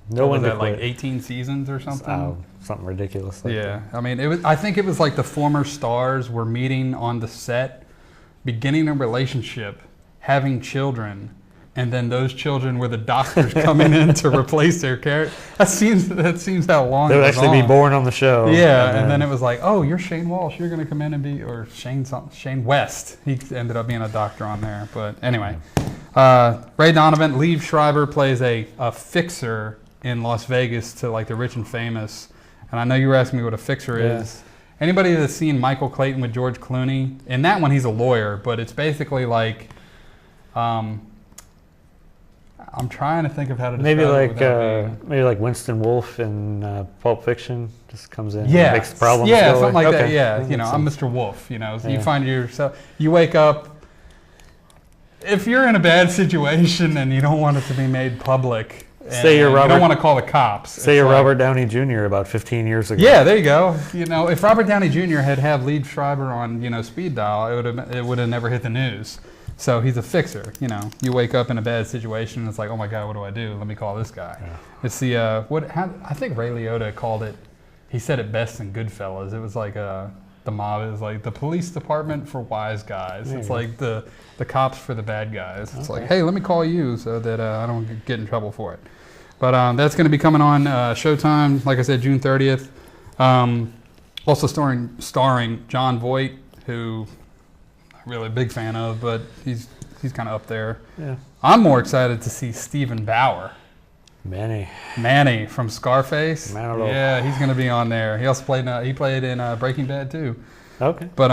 No one could that like quit. 18 seasons or something. Oh, something ridiculous. Like Yeah, I mean, I think it was like the former stars were meeting on the set, beginning a relationship, having children, and then those children were the doctors coming in to replace their character. That seems how long They it would was actually be on. born on the show. Yeah, and then it was like, oh, you're Shane Walsh. You're going to come in and be, or Shane West. He ended up being a doctor on there. But anyway, Ray Donovan, Liev Schreiber plays a fixer in Las Vegas to like the rich and famous. And I know you were asking me what a fixer is. Anybody that's seen Michael Clayton with George Clooney, in that one he's a lawyer, but it's basically like, I'm trying to think of how to describe maybe like Winston Wolfe in Pulp Fiction just comes in and Yeah, makes problems yeah, go something like away. that. Okay. Yeah, That makes I'm sense. Mr. Wolf. So Yeah. you find yourself, you wake up. If you're in a bad situation and you don't want it to be made public, Say you're You Robert. don't want to call the cops. Say It's you're like- Robert Downey Jr. about 15 years ago. Yeah, there you go. You know, if Robert Downey Jr. had Liev Schreiber on, speed dial, it would have never hit the news. So he's a fixer. You wake up in a bad situation, and it's like, oh my God, what do I do? Let me call this guy. Yeah. It's the I think Ray Liotta called it. He said it best in Goodfellas. It was like the mob is like the police department for wise guys. There It's you go. like the cops for the bad guys. It's like, Okay. hey, let me call you so that I don't get in trouble for it. But that's going to be coming on Showtime, like I said, June 30th. Also starring John Voight, who I'm really a big fan of, but he's kind of up there. Yeah. I'm more excited to see Stephen Bauer. Manny from Scarface. Manolo. Yeah, he's going to be on there. He also played in Breaking Bad too. Okay. But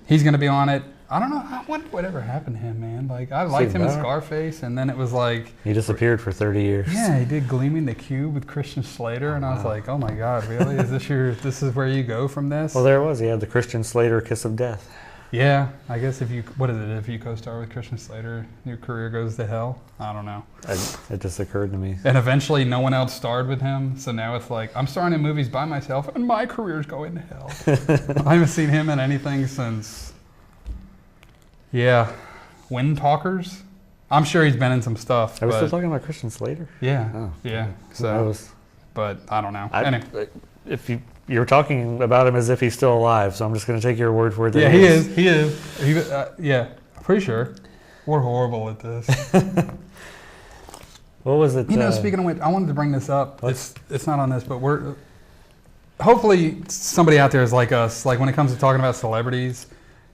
he's going to be on it. I don't know. I wonder whatever happened to him, man. Like I liked him in Bauer? Scarface, and then it was like, He disappeared for 30 years. yeah, he did Gleaming the Cube with Christian Slater, and I was Wow. like, oh my God, really? This is where you go from this? Well, there it was. He had the Christian Slater kiss of death. Yeah, I guess if you co-star with Christian Slater, your career goes to hell. I don't know. It just occurred to me. And eventually, no one else starred with him. So now it's like I'm starring in movies by myself, and my career's going to hell. I haven't seen him in anything since, Wind Talkers. I'm sure he's been in some stuff. Are we but still talking about Christian Slater? yeah, Oh. yeah. That So, was, but I don't know. I, Anyway. if you were talking about him as if he's still alive, so I'm just going to take your word for it. that Yeah, he is. He is. Yeah, pretty sure. We're horrible at this. What was it? Speaking of which, I wanted to bring this up. It's not on this, but we're hopefully somebody out there is like us. Like when it comes to talking about celebrities,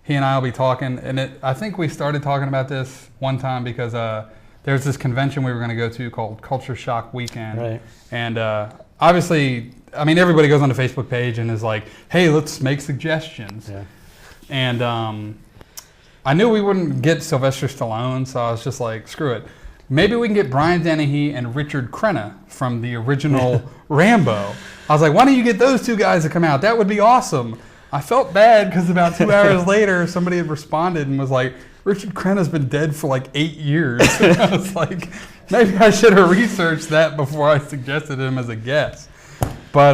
he and I will be talking, and I think we started talking about this one time because there's this convention we were going to go to called Culture Shock Weekend, Right. and obviously, I mean, everybody goes on the Facebook page and is like, "Hey, let's make suggestions." Yeah. And I knew we wouldn't get Sylvester Stallone, so I was just like, screw it. Maybe we can get Brian Dennehy and Richard Crenna from the original Rambo. I was like, why don't you get those two guys to come out? That would be awesome. I felt bad because about 2 hours later, somebody had responded and was like, Richard Crenna's been dead for like 8 years. And I was like, maybe I should have researched that before I suggested him as a guest. But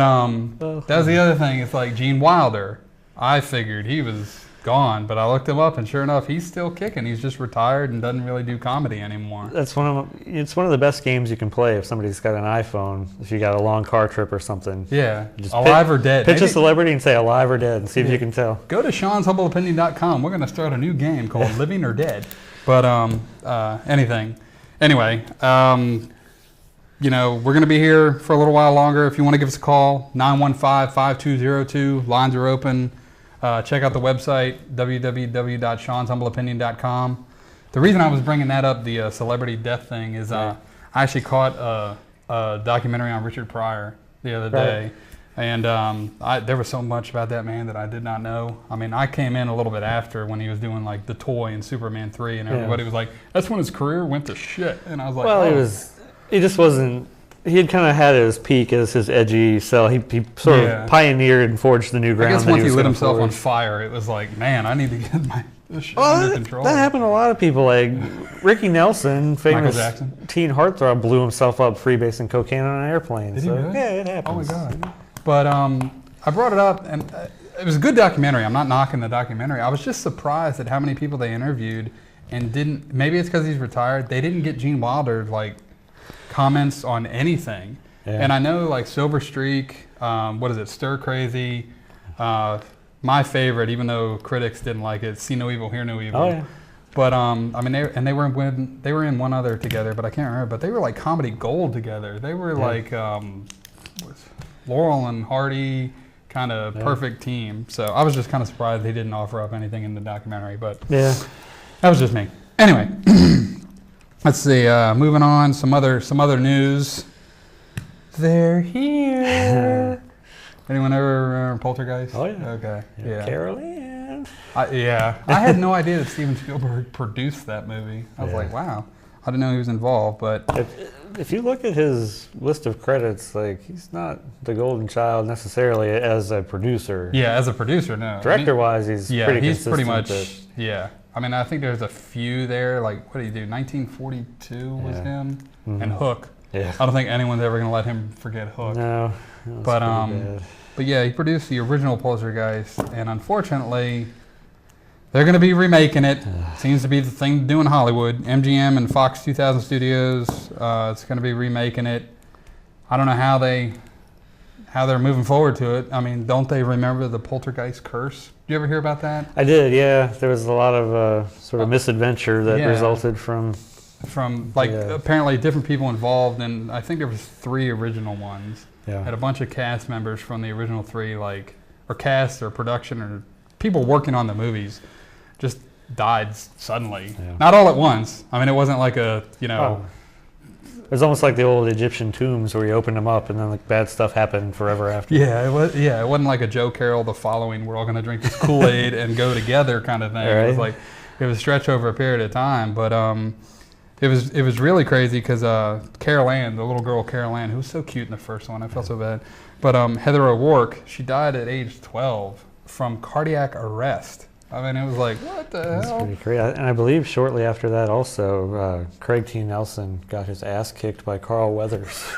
that was the other thing. It's like Gene Wilder. I figured he was gone, but I looked him up, and sure enough, he's still kicking. He's just retired and doesn't really do comedy anymore. It's one of the best games you can play if somebody's got an iPhone. If you got a long car trip or something. Yeah, Just alive or dead. Pitch a Maybe- celebrity and say alive or dead, and see if you can tell. Go to Sean'sHumbleOpinion.com. We're going to start a new game called Living or Dead. But anything. Anyway, we're going to be here for a little while longer. If you want to give us a call, 915-5202. Lines are open. Check out the website, www.seanshumbleopinion.com. The reason I was bringing that up, the celebrity death thing, is I actually caught a documentary on Richard Pryor the other day. And there was so much about that man that I did not know. I mean, I came in a little bit after when he was doing like The Toy and Superman 3, and everybody was like, that's when his career went to shit. And I was like, Well, oh. he just wasn't. He had kind of had his peak as his edgy self. He sort of pioneered and forged the new I ground. guess that once he was lit gonna himself on forge. fire, it was like, man, I need to get this shit under control. That happened to a lot of people. Like Ricky Nelson, famous Jackson. teen heartthrob, blew himself up freebasing cocaine on an airplane. Did he really? Yeah, it happens. Oh my God. But I brought it up, and it was a good documentary. I'm not knocking the documentary. I was just surprised at how many people they interviewed and didn't, maybe it's because he's retired, they didn't get Gene Wilder like comments on anything. Yeah. And I know like Sober Streak, Stir Crazy, my favorite, even though critics didn't like it, See No Evil, Hear No Evil. Oh yeah. But I mean, they were in one other together, but I can't remember. But they were like comedy gold together. They were like Laurel and Hardy, kind of perfect team. So I was just kind of surprised they didn't offer up anything in the documentary. But Yeah. that was just me. Anyway, let's see. Moving on, some other news. They're here. Anyone ever remember Poltergeist? Oh, yeah. Okay. Yeah. Carol Ann. I had no idea that Steven Spielberg produced that movie. I was like, wow. I didn't know he was involved, but If you look at his list of credits, like he's not the golden child necessarily as a producer. yeah, as a producer, no. Director-wise, he's pretty he's pretty consistent, much, yeah. I mean, I think there's a few there, like, what did he do? 1942 was Yeah. him, Mhm. and Hook. Yeah. I don't think anyone's ever going to let him forget Hook. No. That was But, pretty bad. But yeah, he produced the original Poltergeist, and unfortunately, they're going to be remaking it. Seems to be the thing to do in Hollywood. MGM and Fox 2000 Studios, it's going to be remaking it. I don't know how they're moving forward to it. I mean, don't they remember the Poltergeist curse? Did you ever hear about that? I did, yeah. There was a lot of sort of misadventure that Yeah. resulted from. Like, Yeah. apparently different people involved, and I think there was 3 original ones. Yeah. Had a bunch of cast members from the original 3, like, or cast or production or people working on the movies just died suddenly. Yeah. Not all at once. I mean, it wasn't like a, you know. It was almost like the old Egyptian tombs where you opened them up and then like bad stuff happened forever after. Yeah, it was. Yeah, it wasn't like a Joe Carroll, the following, we're all going to drink this Kool-Aid and go together kind of thing. Right. It was like, it was stretched over a period of time. But it was really crazy because Carol Ann, the little girl Carol Ann, who was so cute in the first one, I felt so bad. But Heather O'Rourke, she died at age 12 from cardiac arrest. I mean, it was like, what the That's hell? pretty crazy. And I believe shortly after that also, Craig T. Nelson got his ass kicked by Carl Weathers.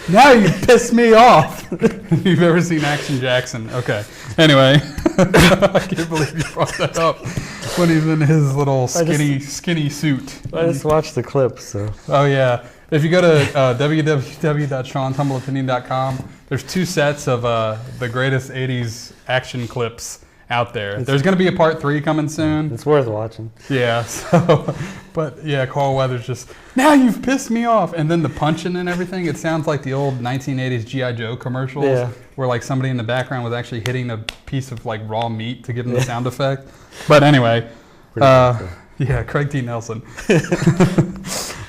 Now you piss me off. If you've ever seen Action Jackson. Okay. Anyway, I can't believe you brought that up when he's in his little skinny suit. I just watched the clip, so. Oh, yeah. If you go to www.SeanTumbleOpinion.com, there's 2 sets of the greatest 80s action clips out there. There's going to be a part 3 coming soon. It's worth watching. Yeah, so, but yeah, Carl Weathers just, now you've pissed me off. And then the punching and everything, it sounds like the old 1980s G.I. Joe commercials Yeah. where like somebody in the background was actually hitting a piece of like raw meat to give them the sound effect. But anyway, yeah, Craig T. Nelson.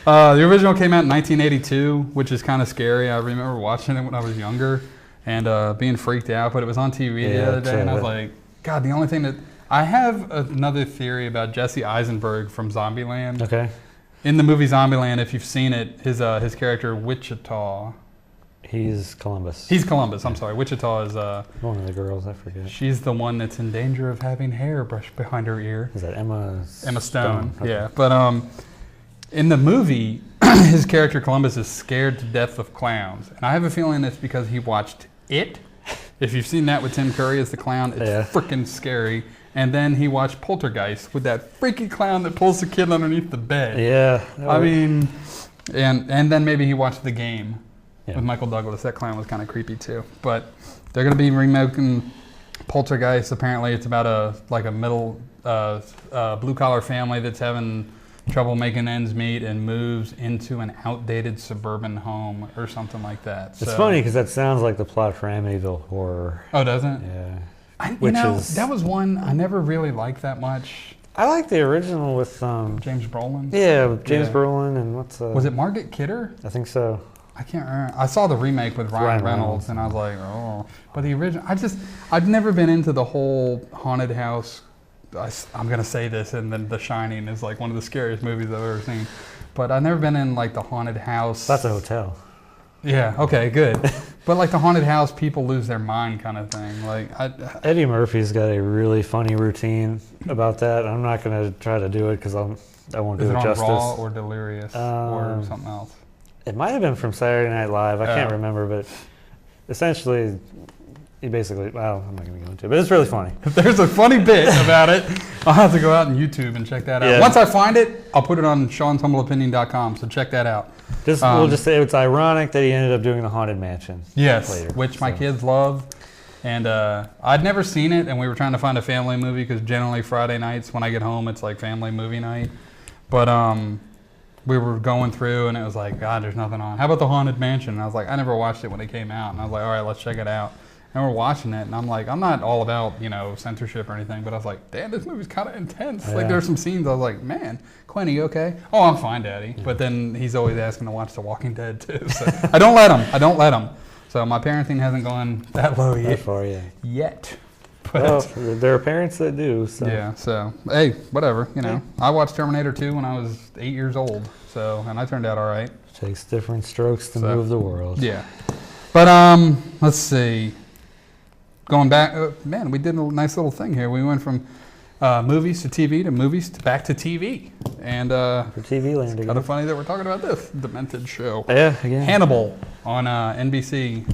The original came out in 1982, which is kind of scary. I remember watching it when I was younger and being freaked out, but it was on TV the other day and I was like, God, the only thing that I have another theory about Jesse Eisenberg from Zombieland. Okay. In the movie Zombieland, if you've seen it, his character Wichita. He's Columbus. He's Columbus. I'm sorry. Wichita is one of the girls. I forget. She's the one that's in danger of having hair brushed behind her ear. Is that Emma? Emma Stone. Okay. Yeah, but in the movie, his character Columbus is scared to death of clowns, and I have a feeling it's because he watched It. If you've seen that with Tim Curry as the clown, it's freaking scary. And then he watched Poltergeist with that freaky clown that pulls the kid underneath the bed. Yeah. I mean, and then maybe he watched The Game with Michael Douglas. That clown was kind of creepy too. But they're going to be remaking Poltergeist. Apparently, it's about a middle blue collar family that's having trouble making ends meet and moves into an outdated suburban home or something like that. It's funny because that sounds like the plot for Amityville Horror. Oh, doesn't it? Yeah. That was one I never really liked that much. I like the original with James Brolin. Yeah, with James Brolin and what's was it Margaret Kidder? I think so. I can't remember. I saw the remake with Ryan Reynolds and I was like, oh. But the original, I've never been into the whole haunted house. I'm going to say this, and then The Shining is like one of the scariest movies I've ever seen. But I've never been in like the haunted house. That's a hotel. Yeah, okay, good. But like the haunted house, people lose their mind kind of thing. Like Eddie Murphy's got a really funny routine about that. I'm not going to try to do it because I won't do it justice. Is it on Raw or Delirious or something else? It might have been from Saturday Night Live. I can't remember, but essentially, he basically, well, I'm not going to go into it, but it's really funny. If there's a funny bit about it, I'll have to go out on YouTube and check that out. Yeah. Once I find it, I'll put it on SeanTumbleOpinion.com, so check that out. We'll just say it's ironic that he ended up doing the Haunted Mansion. Yes, later, which my kids love. And I'd never seen it, and we were trying to find a family movie because generally Friday nights when I get home, it's like family movie night. But we were going through, and it was like, God, there's nothing on. How about the Haunted Mansion? And I was like, I never watched it when it came out. And I was like, all right, let's check it out. And we're watching it, and I'm like, I'm not all about, censorship or anything, but I was like, damn, this movie's kind of intense. Yeah. Like, there's some scenes I was like, man, Quinn, are you okay? Oh, I'm fine, Daddy. Yeah. But then he's always asking to watch The Walking Dead, too. So I don't let him. So my parenting hasn't gone that low yet. That far, yeah. Yet. But well, there are parents that do. So. Yeah, so, hey, whatever, I watched Terminator 2 when I was 8 years old, and I turned out all right. It takes different strokes to move the world. Yeah. But, let's see. Going back, man, we did a nice little thing here. We went from movies to TV to movies to back to TV. And For TV land kind again. of funny that we're talking about this demented show. Yeah, again. Hannibal on NBC.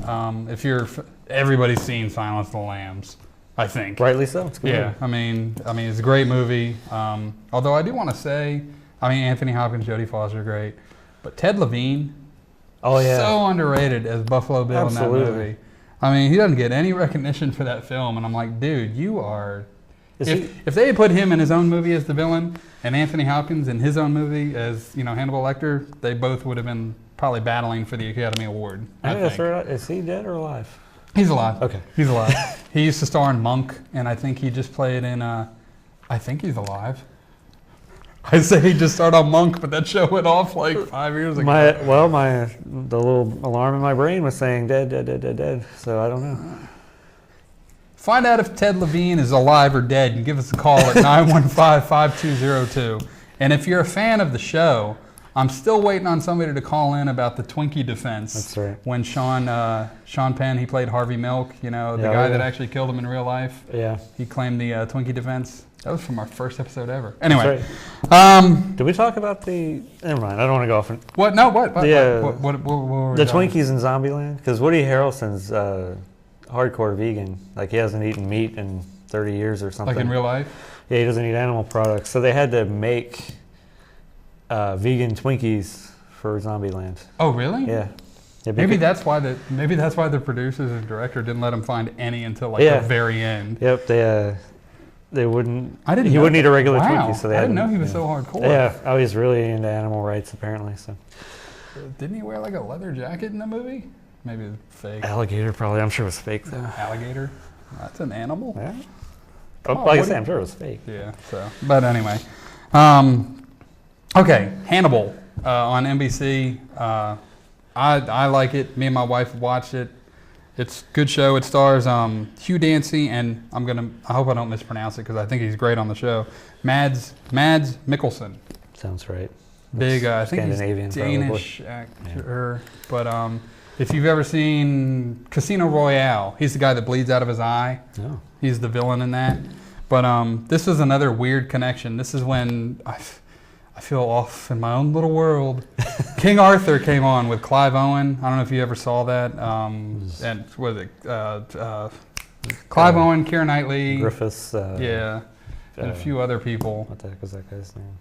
Everybody's seen Silence of the Lambs, I think. Rightly so. It's a good Yeah, movie. I mean, it's a great movie. Although I do want to say, Anthony Hopkins, Jodie Foster, great, but Ted Levine, Oh yeah. so underrated as Buffalo Bill Absolutely. in that movie. I mean, he doesn't get any recognition for that film, and I'm like, dude, you are. If they had put him in his own movie as the villain and Anthony Hopkins in his own movie as Hannibal Lecter, they both would have been probably battling for the Academy Award. I think. Is he dead or alive? He's alive. Okay. He's alive. He used to star in Monk, and I think he just played in. I think he's alive. I say he just started on Monk, but that show went off like 5 years ago. The little alarm in my brain was saying dead. So I don't know. Find out if Ted Levine is alive or dead and give us a call at 915-5202. And if you're a fan of the show, I'm still waiting on somebody to call in about the Twinkie defense. That's right. When Sean Penn, he played Harvey Milk, the guy that actually killed him in real life. Yeah. He claimed the Twinkie defense. That was from our first episode ever. Anyway. That's right. Did we talk about the... Never mind. I don't want to go off. What? No, what? The Twinkies in Zombieland? Because Woody Harrelson's hardcore vegan. Like, he hasn't eaten meat in 30 years or something. Like in real life? Yeah, he doesn't eat animal products. So they had to make vegan Twinkies for Zombieland. Oh, really? Yeah. Maybe that's why the producers and director didn't let him find any until the very end. Yep, they wouldn't. He wouldn't eat a regular wow. Twinkie, so I didn't know he was so hardcore. Yeah, he's really into animal rights apparently. So didn't he wear like a leather jacket in the movie? Maybe it's fake. Alligator, probably. I'm sure it was fake though. Alligator, that's an animal. Yeah. On, like I say, I'm sure it was fake. Yeah. So, but anyway, okay, Hannibal on NBC. I like it. Me and my wife watched it. It's a good show. It stars Hugh Dancy and I hope I don't mispronounce it because I think he's great on the show. Mads Mikkelsen. Sounds right. Big, I think he's Danish actor. Yeah. But if you've ever seen Casino Royale, he's the guy that bleeds out of his eye. No. He's the villain in that. But this is another weird connection. This is when I feel off in my own little world. King Arthur came on with Clive Owen. I don't know if you ever saw that. And was it Clive Owen, Keira Knightley, Griffiths? And a few other people. What the heck was that guy's name?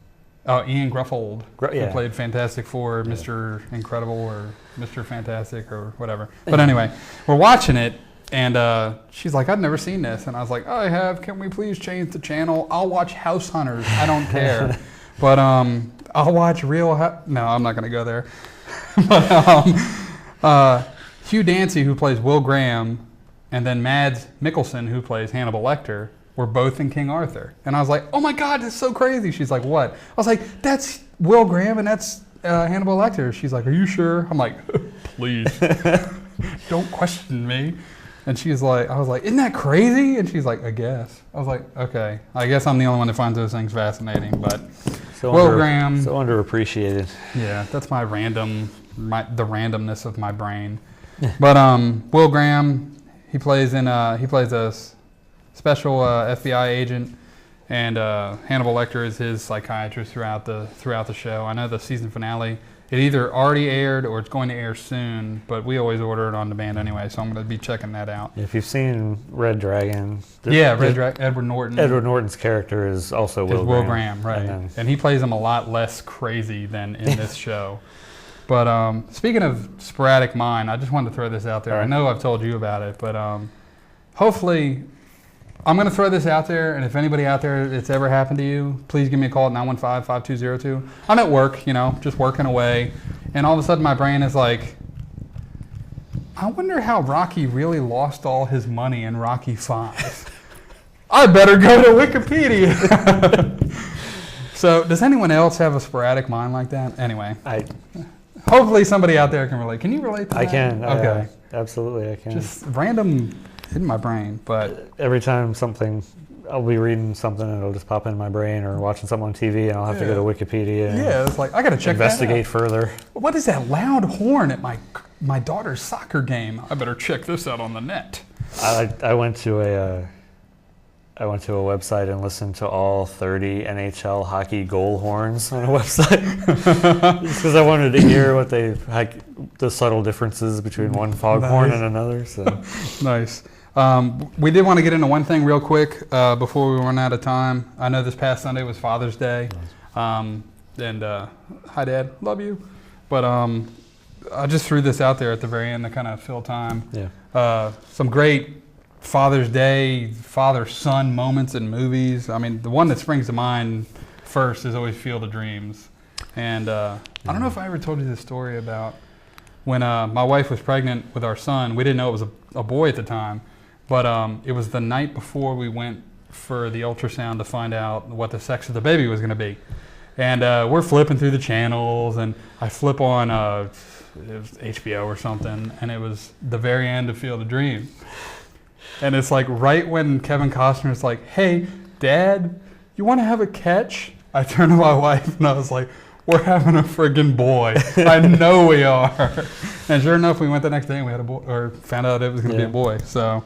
Oh, Ian Gruffold, who played Fantastic Four, Mr. Incredible, or Mr. Fantastic, or whatever. But anyway, we're watching it, and she's like, "I've never seen this," and I was like, "I have. Can we please change the channel? I'll watch House Hunters. I don't care." But I'll watch Real. No, I'm not going to go there. But Hugh Dancy, who plays Will Graham, and then Mads Mikkelsen, who plays Hannibal Lecter, were both in King Arthur. And I was like, "Oh my God, that's so crazy!" She's like, "What?" I was like, "That's Will Graham, and that's Hannibal Lecter." She's like, "Are you sure?" I'm like, "Please, don't question me." And she's like, I was like, "Isn't that crazy?" And she's like, "I guess." I was like, "Okay, I guess I'm the only one that finds those things fascinating." But Will Graham, so underappreciated. Yeah, that's the randomness of my brain. But Will Graham, he plays a special FBI agent, and Hannibal Lecter is his psychiatrist throughout the show. I know the season finale. It either already aired or it's going to air soon, but we always order it on demand anyway, so I'm going to be checking that out. If you've seen Red Dragon... Red Dragon, Edward Norton. Edward Norton's character is also Will Graham, right. And he plays him a lot less crazy than in this show. But speaking of sporadic mind, I just wanted to throw this out there. I know I've told you about it, but hopefully... I'm going to throw this out there, and if anybody out there it's ever happened to you, please give me a call at 915-5202. I'm at work, just working away, and all of a sudden my brain is like, I wonder how Rocky really lost all his money in Rocky V. I better go to Wikipedia. So does anyone else have a sporadic mind like that? Anyway, hopefully somebody out there can relate. Can you relate to that? I can. Okay. Absolutely, I can. Just random... in my brain, but every time I'll be reading something and it'll just pop in my brain, or watching something on TV and I'll have to go to Wikipedia. And it's like I gotta investigate further. What is that loud horn at my daughter's soccer game? I better check this out on the net. I went to I went to a website and listened to all 30 NHL hockey goal horns on a website just because I wanted to hear what the subtle differences between one foghorn and another. So Nice. We did want to get into one thing real quick before we run out of time. I know this past Sunday was Father's Day, and hi Dad, love you. But I just threw this out there at the very end to kind of fill time. yeah, Some great Father's Day, father-son moments in movies. I mean, the one that springs to mind first is always Field of Dreams. And I don't know if I ever told you this story about when my wife was pregnant with our son. We didn't know it was a boy at the time, but it was the night before we went for the ultrasound to find out what the sex of the baby was going to be. And we're flipping through the channels, and I flip on it was HBO or something, and it was the very end of Field of Dreams. And it's like right when Kevin Costner's like, "Hey, Dad, you want to have a catch?" I turned to my wife and I was like, "We're having a friggin' boy. I know we are." And sure enough, we went the next day and we had a boy, or found out it was going to be a boy. So,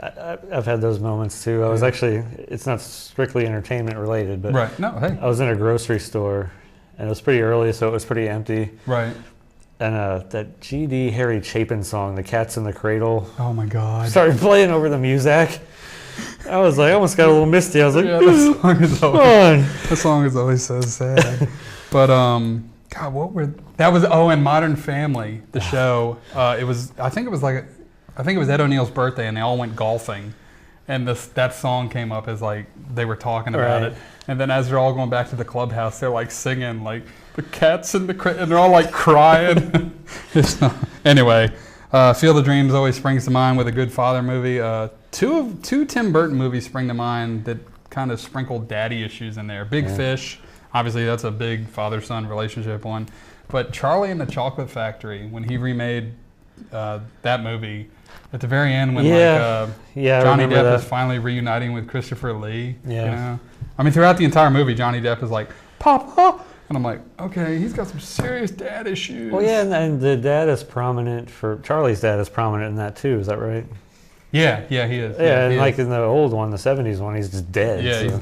I've had those moments too. I was actually, it's not strictly entertainment related, but right. No, hey. I was in a grocery store and it was pretty early, so it was pretty empty. Right. And that G.D. Harry Chapin song, "The Cat's in the Cradle," Oh my God. started playing over the music. I was like, I almost got a little misty. I was like, Yeah, that come song is always so sad. But God, that was in Modern Family, the show. I think it was Ed O'Neill's birthday, and they all went golfing, and that song came up as like they were talking about Right. it, and then as they're all going back to the clubhouse, they're like singing like the cats and and they're all like crying. Anyway, Field of Dreams always springs to mind with a good father movie. Two Tim Burton movies spring to mind that kind of sprinkled daddy issues in there. Big Fish, obviously that's a big father-son relationship one. But Charlie and the Chocolate Factory, when he remade that movie, at the very end when I Johnny remember Depp that. is finally reuniting with Christopher Lee. Yeah. You know? I mean, throughout the entire movie, Johnny Depp is like, "Papa," and I'm like, okay, he's got some serious dad issues. Well, yeah, and the dad is prominent Charlie's dad is prominent in that too. Is that right? Yeah, he is. Yeah, and he like is. in the old one, the 70s one, he's just dead. Yeah,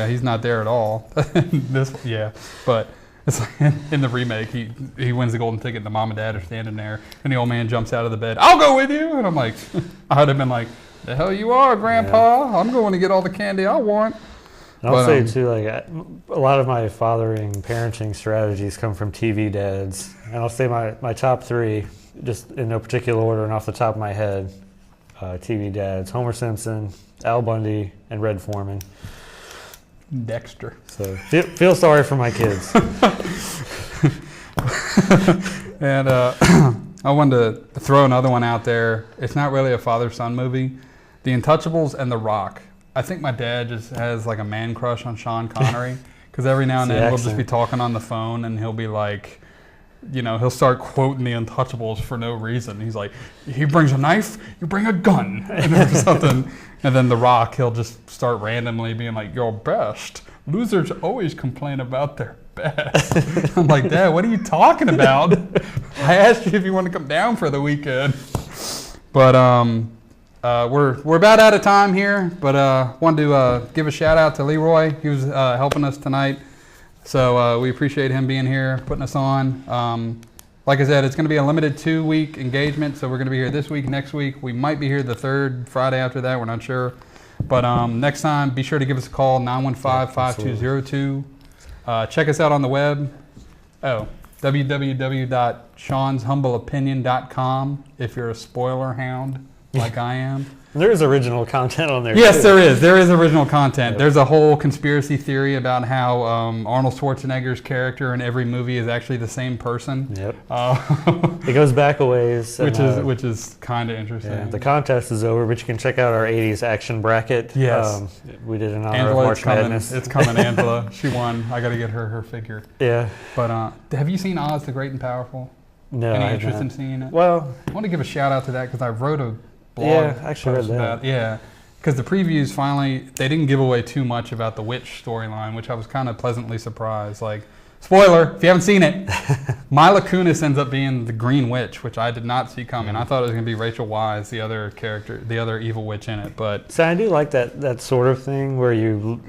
so. he's not there at all. But it's like in the remake, he wins the golden ticket, and the mom and dad are standing there, and the old man jumps out of the bed. "I'll go with you," and I'm like, I would have been like, "The hell you are, Grandpa? I'm going to get all the candy I want." And I'll say too, like a lot of my parenting strategies come from TV dads, and I'll say my top three, just in no particular order and off the top of my head. TV dads: Homer Simpson, Al Bundy, and Red Foreman. Dexter. So feel sorry for my kids. And I wanted to throw another one out there. It's not really a father-son movie. The Untouchables and The Rock. I think my dad just has like a man crush on Sean Connery, because every now and then we'll just be talking on the phone and he'll be like, he'll start quoting The Untouchables for no reason. He's like, he brings a knife, you bring a gun, or something. And then The Rock, he'll just start randomly being like, "Your best. Losers always complain about their best." I'm like, "Dad, what are you talking about? I asked you if you want to come down for the weekend." But we're about out of time here. But wanted to give a shout out to Leroy. He was helping us tonight. So we appreciate him being here, putting us on. Like I said, it's going to be a limited 2-week engagement. So we're going to be here this week, next week. We might be here the third Friday after that. We're not sure. But next time, be sure to give us a call, 915-5202. Check us out on the web. www.seanshumbleopinion.com if you're a spoiler hound like I am. There is original content on there. Yes, too. there is. There is original content. Yep. There's a whole conspiracy theory about how Arnold Schwarzenegger's character in every movie is actually the same person. Yep. It goes back a ways. Which is kind of interesting. Yeah, the contest is over, but you can check out our 80s action bracket. Yes. We did an honor Angela, of March Madness. It's coming, Angela. She won. I got to get her figure. Yeah. But have you seen Oz the Great and Powerful? No, Any I interest haven't. in seeing it? Well, I want to give a shout out to that because I wrote a blog Yeah, I actually post read that. about it. Yeah, because the previews finally, they didn't give away too much about the witch storyline, which I was kind of pleasantly surprised. Like Spoiler, if you haven't seen it, Mila Kunis ends up being the Green Witch, which I did not see coming. I thought it was going to be Rachel Weisz, the other character, the other evil witch in it. But So I do like that sort of thing where you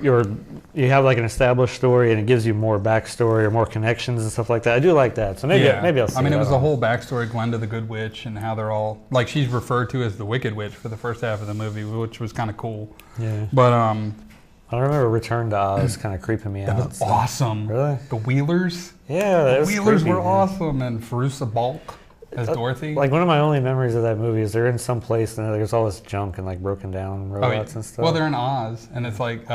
have like an established story and it gives you more backstory or more connections and stuff like that. I do like that. So maybe I'll see I mean, that it was on. the whole backstory, Glenda the Good Witch, and how they're all like she's referred to as the Wicked Witch for the first half of the movie, which was kind of cool. Yeah. But I remember Return to Oz kind of creeping me that out. was awesome. Really? The Wheelers. Yeah, that The was Wheelers creepy, were man. awesome, and Farousa Balk as Dorothy. Like one of my only memories of that movie is they're in some place and there's all this junk and like broken down robots and stuff. Well, they're in Oz, and it's like it's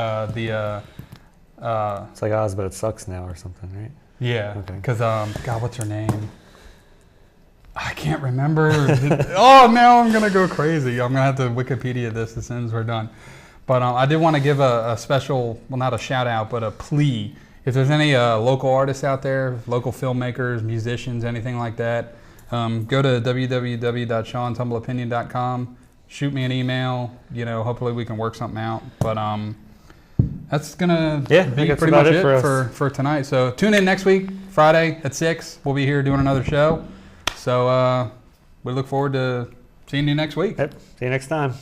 like Oz, but it sucks now or something, right? yeah, Okay. because God, what's her name? I can't remember. Oh, now I'm gonna go crazy. I'm gonna have to Wikipedia this as soon as we're done. But I did want to give a special, well, not a shout out, but a plea. If there's any local artists out there, local filmmakers, musicians, anything like that, go to www.seantumbleopinion.com. Shoot me an email. Hopefully we can work something out. But that's gonna Yeah, I be think that's pretty much about it it for for tonight. So tune in next week, Friday at 6. We'll be here doing another show. So we look forward to seeing you next week. Yep. See you next time.